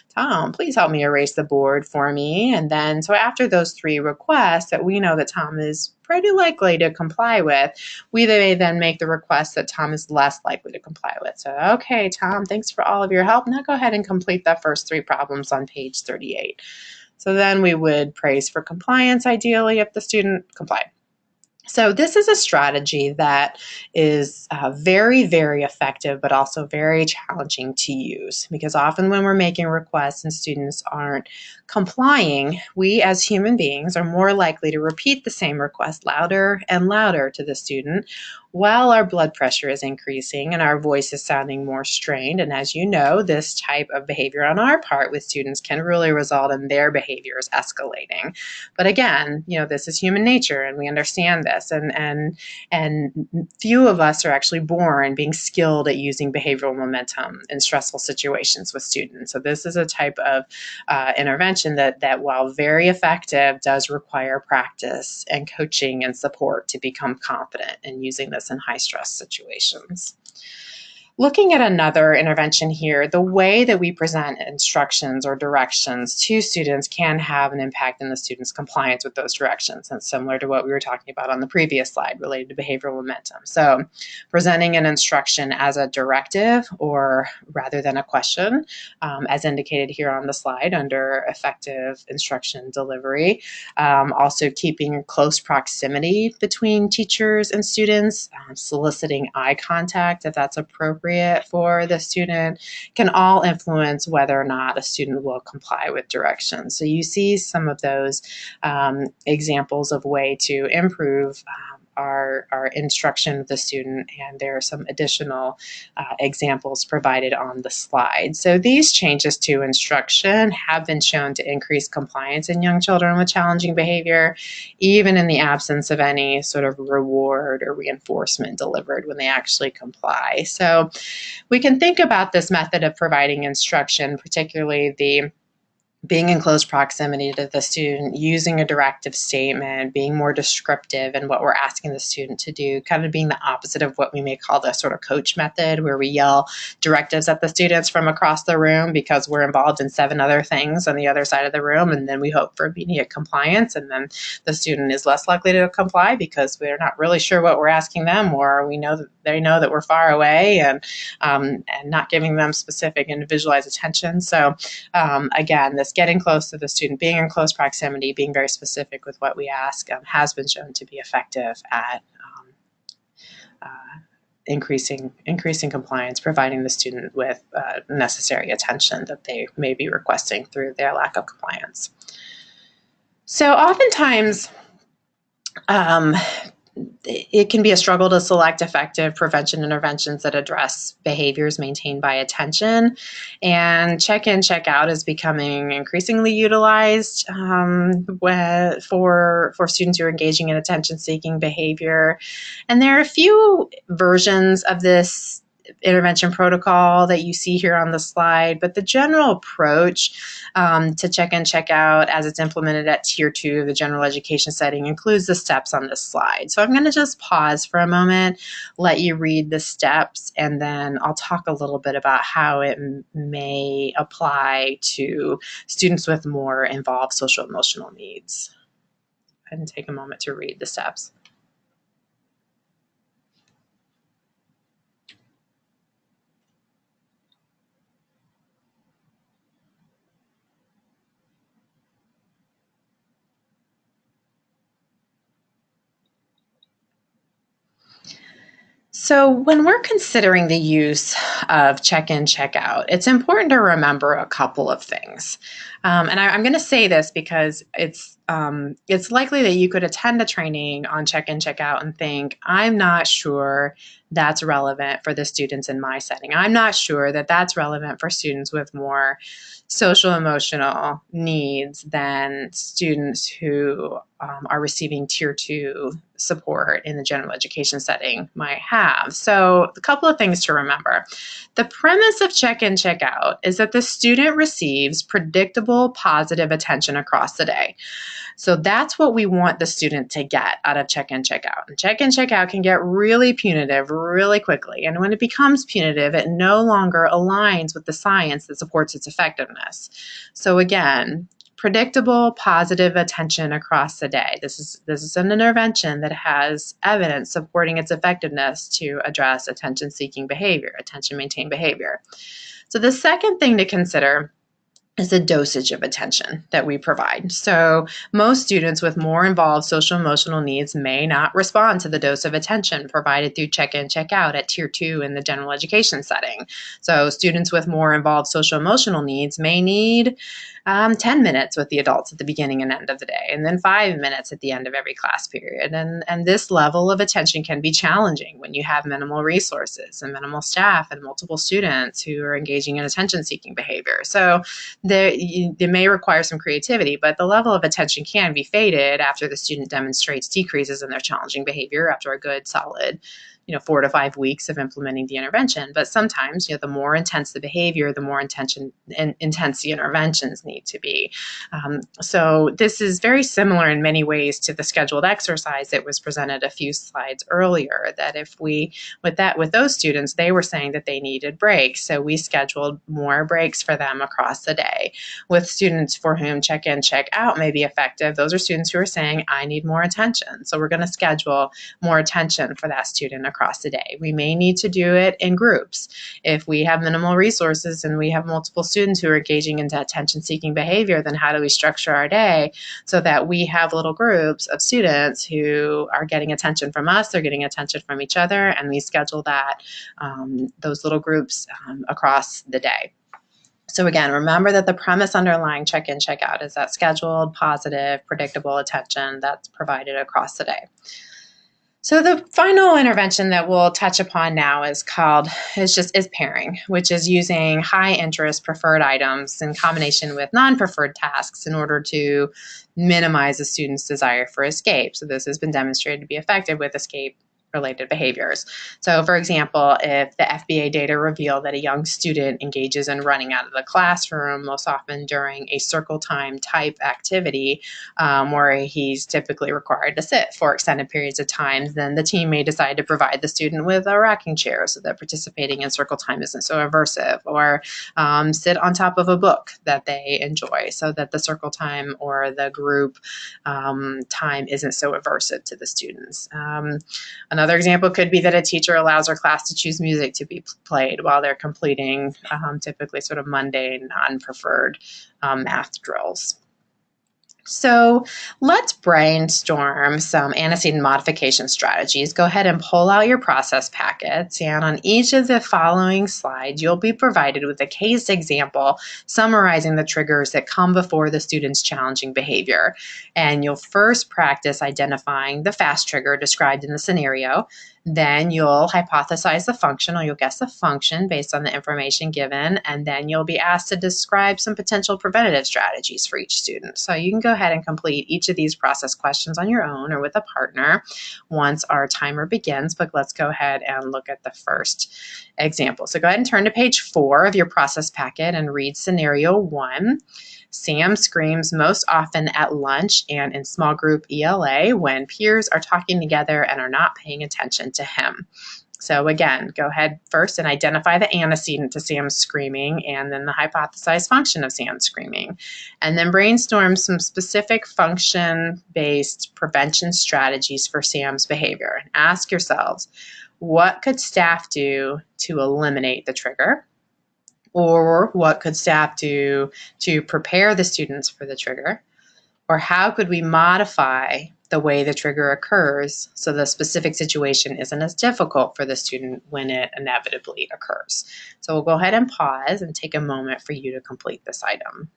Tom, please help me erase the board for me. And then, so after those 3 requests that we know that Tom is pretty likely to comply with, we may then make the request that Tom is less likely to comply with. So, okay, Tom, thanks for all of your help. Now go ahead and complete the first 3 problems on page 38. So then we would praise for compliance, ideally, if the student complied. So this is a strategy that is very, very effective, but also very challenging to use, because often when we're making requests and students aren't complying, we as human beings are more likely to repeat the same request louder and louder to the student while our blood pressure is increasing and our voice is sounding more strained. And as you know, this type of behavior on our part with students can really result in their behaviors escalating. But again, this is human nature and we understand this. And few of us are actually born being skilled at using behavioral momentum in stressful situations with students. So this is a type of intervention that while very effective, does require practice and coaching and support to become confident in using this in high stress situations. Looking at another intervention here, the way that we present instructions or directions to students can have an impact in the student's compliance with those directions. And similar to what we were talking about on the previous slide related to behavioral momentum. So presenting an instruction as a directive or rather than a question, as indicated here on the slide under effective instruction delivery. Also keeping close proximity between teachers and students, soliciting eye contact if that's appropriate for the student, can all influence whether or not a student will comply with directions. So you see some of those examples of way to improve our instruction of the student, and there are some additional examples provided on the slide. So these changes to instruction have been shown to increase compliance in young children with challenging behavior, even in the absence of any sort of reward or reinforcement delivered when they actually comply. So we can think about this method of providing instruction, particularly the being in close proximity to the student, using a directive statement, being more descriptive in what we're asking the student to do, kind of being the opposite of what we may call the sort of coach method, where we yell directives at the students from across the room because we're involved in 7 other things on the other side of the room, and then we hope for immediate compliance, and then the student is less likely to comply because we're not really sure what we're asking them, or we know that they know that we're far away, and not giving them specific individualized attention. So again, this getting close to the student, being in close proximity, being very specific with what we ask has been shown to be effective at increasing compliance, providing the student with necessary attention that they may be requesting through their lack of compliance. So oftentimes, it can be a struggle to select effective prevention interventions that address behaviors maintained by attention, and check-in, check-out is becoming increasingly utilized for students who are engaging in attention-seeking behavior. And there are a few versions of this intervention protocol that you see here on the slide, but the general approach to check-in, check-out as it's implemented at Tier 2 of the general education setting includes the steps on this slide. So I'm going to just pause for a moment, let you read the steps, and then I'll talk a little bit about how it may apply to students with more involved social emotional needs. Go ahead and take a moment to read the steps. So when we're considering the use of check-in, check-out, it's important to remember a couple of things. And I'm going to say this because it's likely that you could attend a training on check-in, check-out and think, I'm not sure that's relevant for the students in my setting. I'm not sure that that's relevant for students with more social emotional needs than students who are receiving Tier 2 support in the general education setting might have. So a couple of things to remember. The premise of check-in, check-out is that the student receives predictable, positive attention across the day. So that's what we want the student to get out of check-in, check-out. And check-in, check-out can get really punitive really quickly. And when it becomes punitive, it no longer aligns with the science that supports its effectiveness. So again, predictable, positive attention across the day. This is an intervention that has evidence supporting its effectiveness to address attention-seeking behavior, attention-maintained behavior. So the second thing to consider is the dosage of attention that we provide. So most students with more involved social emotional needs may not respond to the dose of attention provided through check-in, check-out at Tier 2 in the general education setting. So students with more involved social emotional needs may need 10 minutes with the adults at the beginning and end of the day, and then 5 minutes at the end of every class period. And this level of attention can be challenging when you have minimal resources and minimal staff and multiple students who are engaging in attention-seeking behavior. So they may require some creativity, but the level of attention can be faded after the student demonstrates decreases in their challenging behavior after a good, solid 4 to 5 weeks of implementing the intervention. But sometimes, the more intense the behavior, the more intense the interventions need to be. So this is very similar in many ways to the scheduled exercise that was presented a few slides earlier, that if we, with those students, they were saying that they needed breaks. So we scheduled more breaks for them across the day. With students for whom check-in, check-out may be effective, those are students who are saying, I need more attention. So we're going to schedule more attention for that student across the day. We may need to do it in groups. If we have minimal resources and we have multiple students who are engaging into attention-seeking behavior, then how do we structure our day so that we have little groups of students who are getting attention from us, they're getting attention from each other, and we schedule that, those little groups across the day. So again, remember that the premise underlying check-in, check-out is that scheduled, positive, predictable attention that's provided across the day. So the final intervention that we'll touch upon now is pairing, which is using high interest preferred items in combination with non-preferred tasks in order to minimize a student's desire for escape. So this has been demonstrated to be effective with escape related behaviors. So for example, if the FBA data reveal that a young student engages in running out of the classroom, most often during a circle time type activity, where he's typically required to sit for extended periods of time, then the team may decide to provide the student with a rocking chair so that participating in circle time isn't so aversive, or sit on top of a book that they enjoy so that the circle time or the group time isn't so aversive to the students. Another example could be that a teacher allows her class to choose music to be played while they're completing typically sort of mundane, non-preferred math drills. So let's brainstorm some antecedent modification strategies. Go ahead and pull out your process packets, and on each of the following slides, you'll be provided with a case example summarizing the triggers that come before the student's challenging behavior. And you'll first practice identifying the fast trigger described in the scenario. Then you'll hypothesize the function, or you'll guess the function based on the information given, and then you'll be asked to describe some potential preventative strategies for each student. So you can go ahead and complete each of these process questions on your own or with a partner once our timer begins, but let's go ahead and look at the first example. So go ahead and turn to page 4 of your process packet and read scenario 1. Sam screams most often at lunch and in small group ELA when peers are talking together and are not paying attention to him. So again, go ahead first and identify the antecedent to Sam's screaming and then the hypothesized function of Sam's screaming. And then brainstorm some specific function-based prevention strategies for Sam's behavior. And ask yourselves, what could staff do to eliminate the trigger? Or what could staff do to prepare the students for the trigger? Or how could we modify the way the trigger occurs so the specific situation isn't as difficult for the student when it inevitably occurs? So we'll go ahead and pause and take a moment for you to complete this item.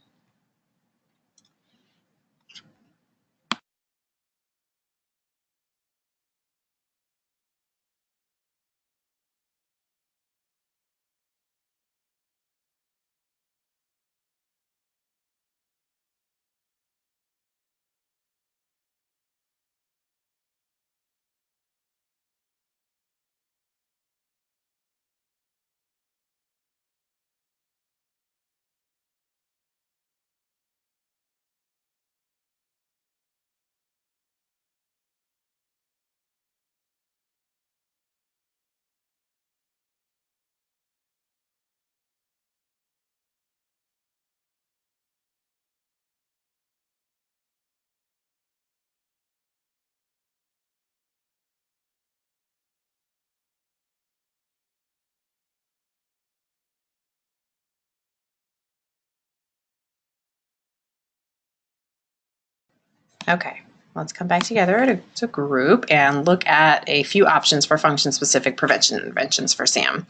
Okay, let's come back together as a group and look at a few options for function-specific prevention interventions for SAM.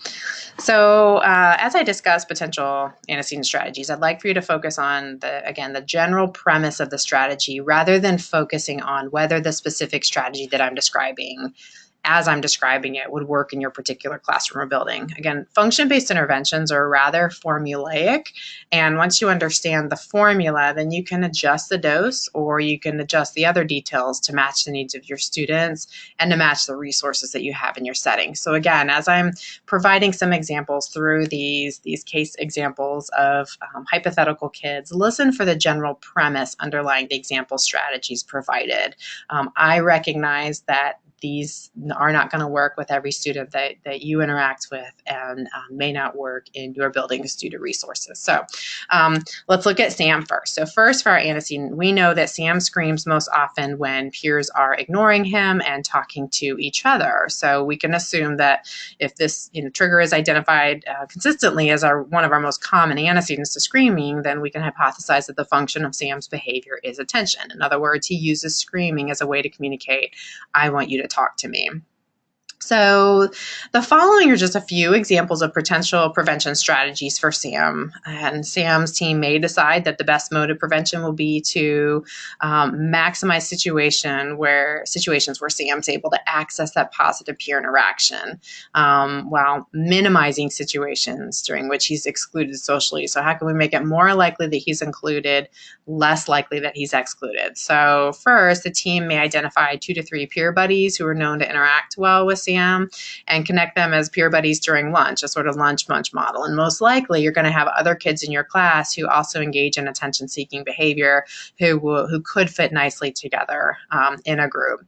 So as I discuss potential antecedent strategies, I'd like for you to focus on, the general premise of the strategy rather than focusing on whether the specific strategy that I'm describing as I'm describing it would work in your particular classroom or building. Again, function-based interventions are rather formulaic, and once you understand the formula, then you can adjust the dose or you can adjust the other details to match the needs of your students and to match the resources that you have in your setting. So again, as I'm providing some examples through these case examples of hypothetical kids, listen for the general premise underlying the example strategies provided. I recognize that these are not going to work with every student that you interact with and may not work in your buildings due to resources. So let's look at Sam first. So first, for our antecedent, we know that Sam screams most often when peers are ignoring him and talking to each other. So we can assume that if this trigger is identified consistently as one of our most common antecedents to screaming, then we can hypothesize that the function of Sam's behavior is attention. In other words, he uses screaming as a way to communicate, I want you to talk to me. So the following are just a few examples of potential prevention strategies for Sam. And Sam's team may decide that the best mode of prevention will be to maximize situations where Sam's able to access that positive peer interaction while minimizing situations during which he's excluded socially. So how can we make it more likely that he's included, less likely that he's excluded? So first, the team may identify 2 to 3 peer buddies who are known to interact well with Sam and connect them as peer buddies during lunch, a sort of lunch munch model. And most likely you're going to have other kids in your class who also engage in attention-seeking behavior who could fit nicely together in a group.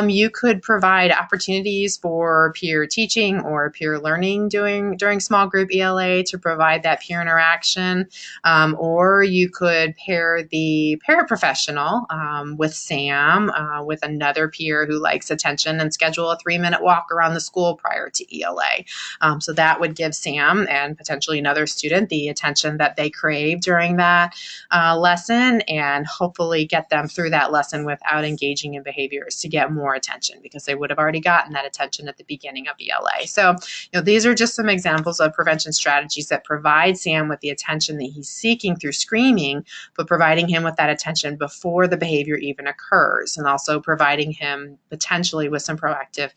You could provide opportunities for peer teaching or peer learning during small group ELA to provide that peer interaction, or you could pair the paraprofessional with Sam with another peer who likes attention and schedule a 3-minute walk around the school prior to ELA. So that would give Sam and potentially another student the attention that they crave during that lesson, and hopefully get them through that lesson without engaging in behaviors to get more attention, because they would have already gotten that attention at the beginning of ELA. So, these are just some examples of prevention strategies that provide Sam with the attention that he's seeking through screening, but providing him with that attention before the behavior even occurs, and also providing him potentially with some proactive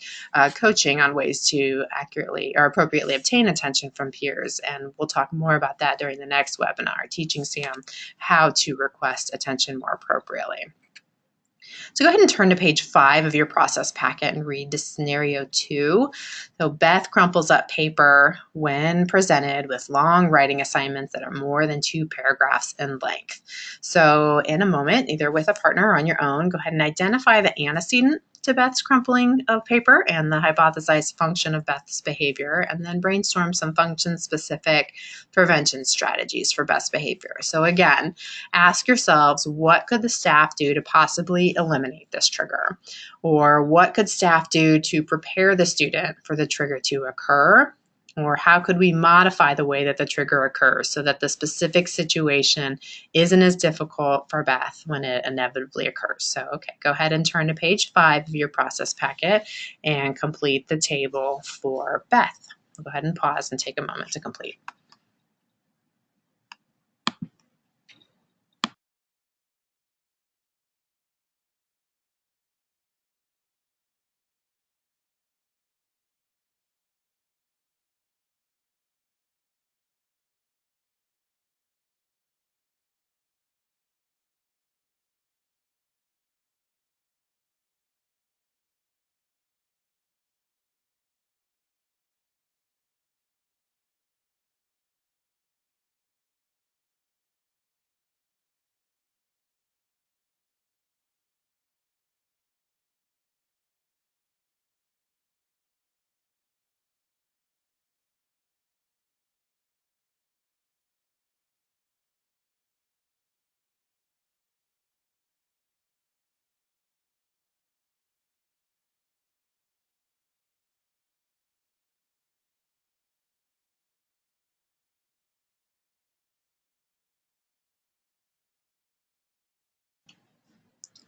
coaching on ways to accurately or appropriately obtain attention from peers. And we'll talk more about that during the next webinar, teaching Sam how to request attention more appropriately. So go ahead and turn to page 5 of your process packet and read to scenario 2. So Beth crumples up paper when presented with long writing assignments that are more than 2 paragraphs in length. So in a moment, either with a partner or on your own, go ahead and identify the antecedent to Beth's crumpling of paper and the hypothesized function of Beth's behavior, and then brainstorm some function-specific prevention strategies for Beth's behavior. So again, ask yourselves, what could the staff do to possibly eliminate this trigger? Or what could staff do to prepare the student for the trigger to occur? Or how could we modify the way that the trigger occurs so that the specific situation isn't as difficult for Beth when it inevitably occurs? So, okay, go ahead and turn to page 5 of your process packet and complete the table for Beth. I'll go ahead and pause and take a moment to complete.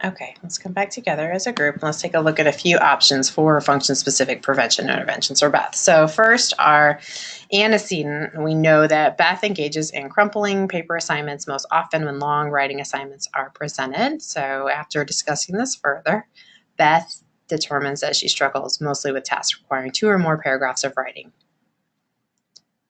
Okay, let's come back together as a group and let's take a look at a few options for function-specific prevention interventions for Beth. So first, our antecedent. We know that Beth engages in crumpling paper assignments most often when long writing assignments are presented. So after discussing this further, Beth determines that she struggles mostly with tasks requiring 2 or more paragraphs of writing.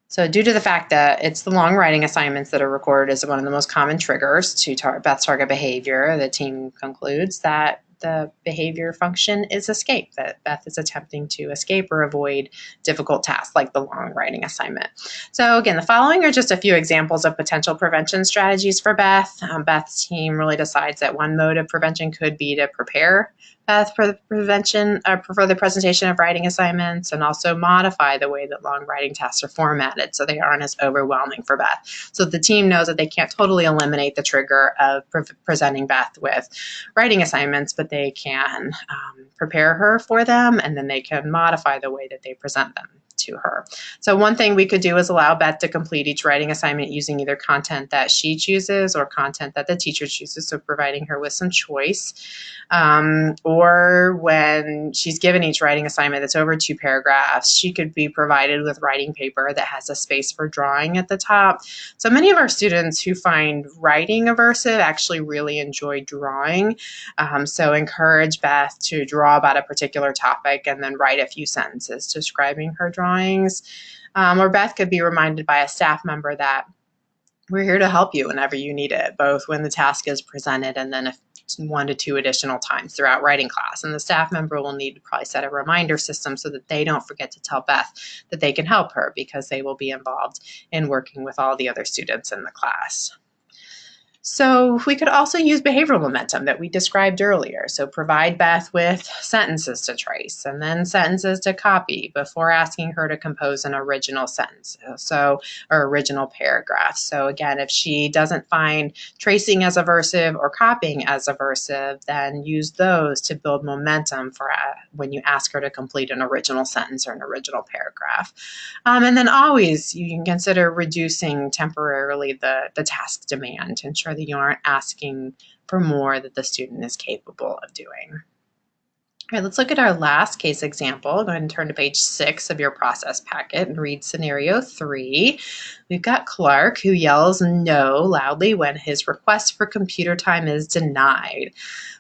So due to the fact that it's the long writing assignments that are recorded as one of the most common triggers to Beth's target behavior, the team concludes that the behavior function is escape, that Beth is attempting to escape or avoid difficult tasks like the long writing assignment. So again, the following are just a few examples of potential prevention strategies for Beth. Beth's team really decides that one mode of prevention could be to prepare Beth for the presentation of writing assignments, and also modify the way that long writing tasks are formatted so they aren't as overwhelming for Beth. So the team knows that they can't totally eliminate the trigger of presenting Beth with writing assignments, but they can prepare her for them, and then they can modify the way that they present them to her. So one thing we could do is allow Beth to complete each writing assignment using either content that she chooses or content that the teacher chooses, so providing her with some choice. Or when she's given each writing assignment that's over 2 paragraphs, she could be provided with writing paper that has a space for drawing at the top. So many of our students who find writing aversive actually really enjoy drawing. So encourage Beth to draw about a particular topic and then write a few sentences describing her drawings. Or Beth could be reminded by a staff member that we're here to help you whenever you need it, both when the task is presented and then 1 to 2 additional times throughout writing class. And the staff member will need to probably set a reminder system so that they don't forget to tell Beth that they can help her, because they will be involved in working with all the other students in the class. So we could also use behavioral momentum that we described earlier. So provide Beth with sentences to trace and then sentences to copy before asking her to compose an original sentence, or original paragraph. So again, if she doesn't find tracing as aversive or copying as aversive, then use those to build momentum for when you ask her to complete an original sentence or an original paragraph. And then always you can consider reducing temporarily the task demand to ensure that you aren't asking for more that the student is capable of doing. All right, let's look at our last case example. Go ahead and turn to page 6 of your process packet and read scenario 3. We've got Clark who yells no loudly when his request for computer time is denied.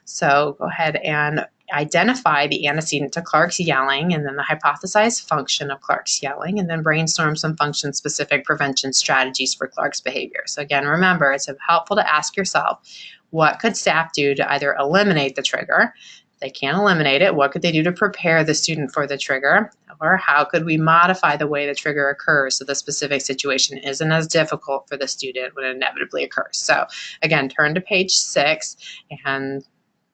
So go ahead and identify the antecedent to Clark's yelling and then the hypothesized function of Clark's yelling, and then brainstorm some function-specific prevention strategies for Clark's behavior. So again, remember, it's helpful to ask yourself, what could staff do to either eliminate the trigger? If they can't eliminate it, what could they do to prepare the student for the trigger? Or how could we modify the way the trigger occurs so the specific situation isn't as difficult for the student when it inevitably occurs? So again, turn to page 6 and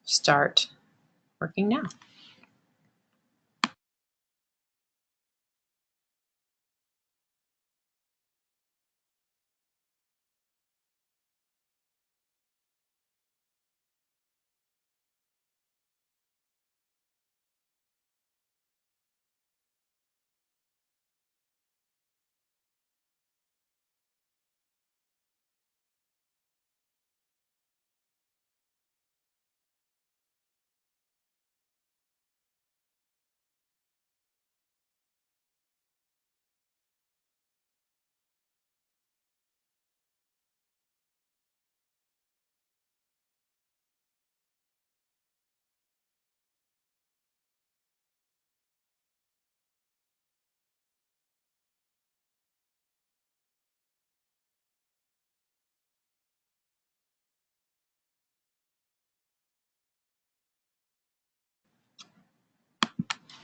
start working now.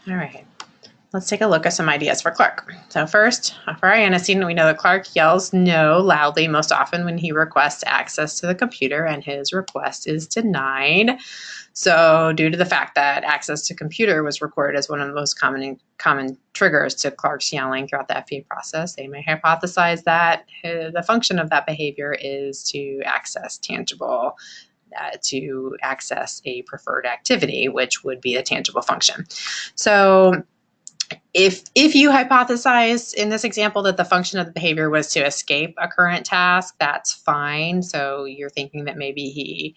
All right, let's take a look at some ideas for Clark. So first, for our antecedent, we know that Clark yells no loudly most often when he requests access to the computer and his request is denied. So due to the fact that access to computer was recorded as one of the most common triggers to Clark's yelling throughout the FBA process, they may hypothesize that the function of that behavior is to access to access a preferred activity, which would be a tangible function. So if you hypothesize in this example that the function of the behavior was to escape a current task, that's fine. So you're thinking that maybe he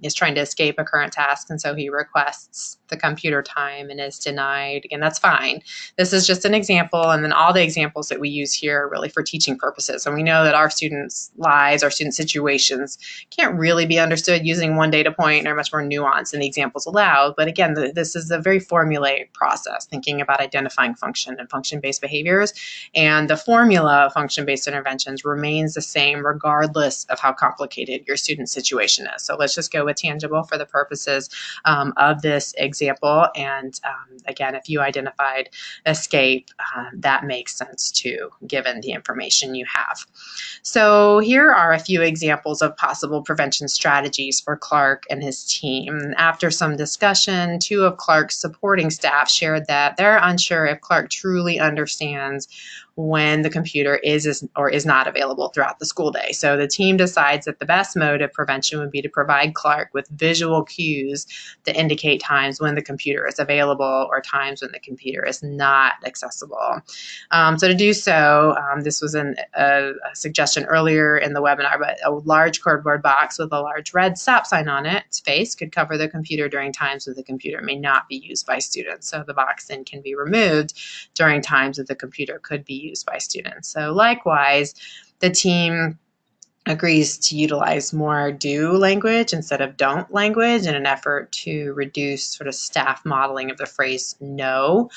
is trying to escape a current task, and so he requests the computer time and is denied. Again, that's fine. This is just an example, and then all the examples that we use here are really for teaching purposes. And we know that our students' lives, our student situations can't really be understood using one data point and are much more nuanced than the examples allow. But again, this is a very formulaic process, thinking about identifying function and function-based behaviors. And the formula of function-based interventions remains the same regardless of how complicated your student situation is. So let's just go with tangible for the purposes of this example. And again, if you identified escape, that makes sense too, given the information you have. So here are a few examples of possible prevention strategies for Clark and his team. After some discussion, 2 of Clark's supporting staff shared that they're unsure if Clark truly understands when the computer is or is not available throughout the school day. So the team decides that the best mode of prevention would be to provide Clark with visual cues to indicate times when the computer is available or times when the computer is not accessible. So to do so, this was a suggestion earlier in the webinar, but a large cardboard box with a large red stop sign on its face could cover the computer during times when the computer may not be used by students. So the box then can be removed during times that the computer could be used by students. So likewise, the team agrees to utilize more do language instead of don't language in an effort to reduce sort of staff modeling of the phrase no.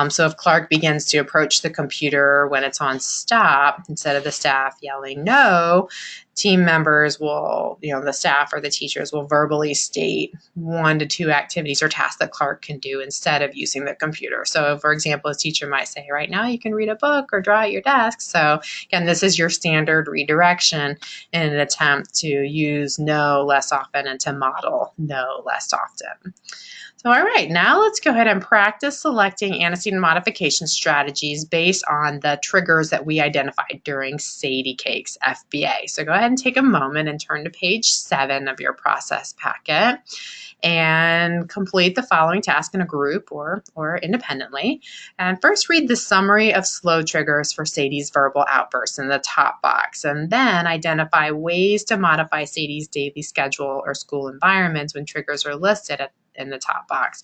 So if Clark begins to approach the computer when it's on stop, instead of the staff yelling no, team members will, the staff or the teachers will verbally state 1 to 2 activities or tasks that Clark can do instead of using the computer. So for example, a teacher might say, right now you can read a book or draw at your desk. So again, this is your standard redirection in an attempt to use no less often and to model no less often. So, all right, now let's go ahead and practice selecting antecedent modification strategies based on the triggers that we identified during Sadie Cake's FBA. So go ahead and take a moment and turn to page 7 of your process packet and complete the following task in a group or independently. And first read the summary of slow triggers for Sadie's verbal outbursts in the top box, and then identify ways to modify Sadie's daily schedule or school environments when triggers are listed in the top box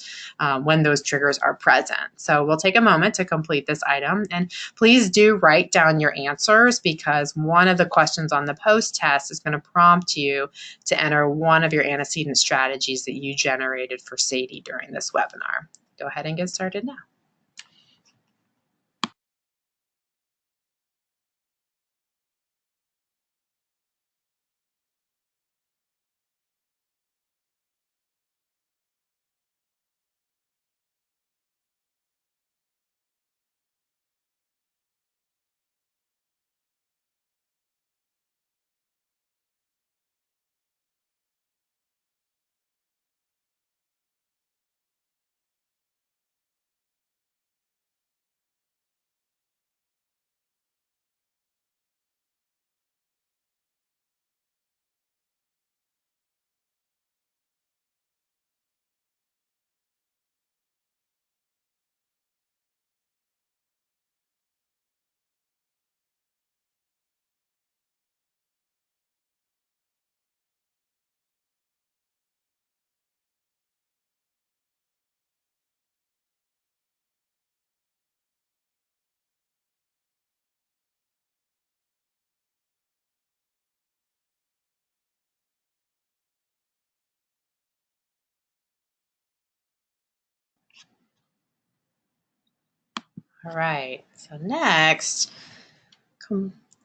when those triggers are present. So we'll take a moment to complete this item, and please do write down your answers because one of the questions on the post test is going to prompt you to enter one of your antecedent strategies that you generated for Sadie during this webinar. Go ahead and get started now. All right, so next,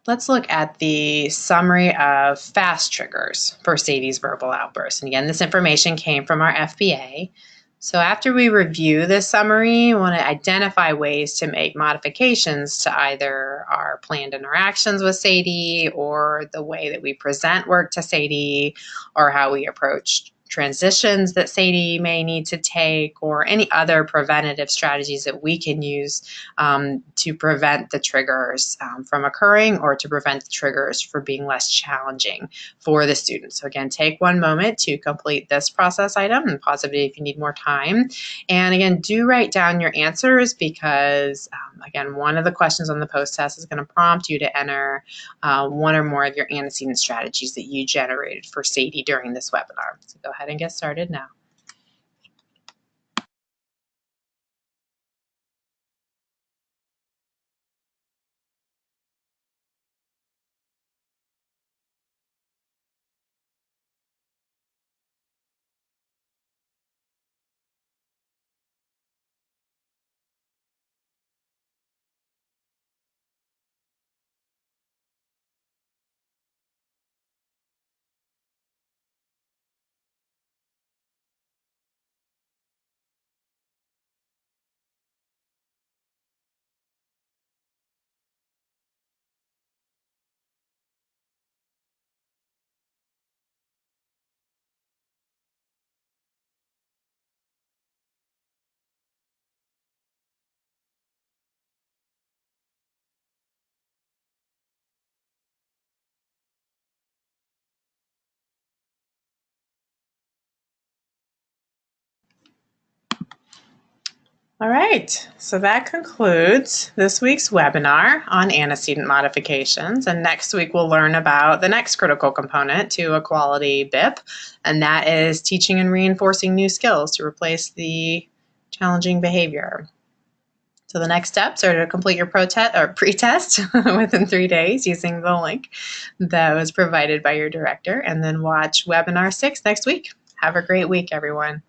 let's look at the summary of fast triggers for Sadie's verbal outbursts. And again, this information came from our FBA. So after we review this summary, we want to identify ways to make modifications to either our planned interactions with Sadie or the way that we present work to Sadie or how we approach transitions that Sadie may need to take or any other preventative strategies that we can use to prevent the triggers from occurring or to prevent the triggers from being less challenging for the students. So again, take one moment to complete this process item and pause it if you need more time. And again, do write down your answers because again, one of the questions on the post test is going to prompt you to enter one or more of your antecedent strategies that you generated for Sadie during this webinar. So go ahead and get started now. All right, so that concludes this week's webinar on antecedent modifications. And next week we'll learn about the next critical component to a quality BIP, and that is teaching and reinforcing new skills to replace the challenging behavior. So the next steps are to complete your pretest within 3 days using the link that was provided by your director, and then watch webinar 6 next week. Have a great week, everyone.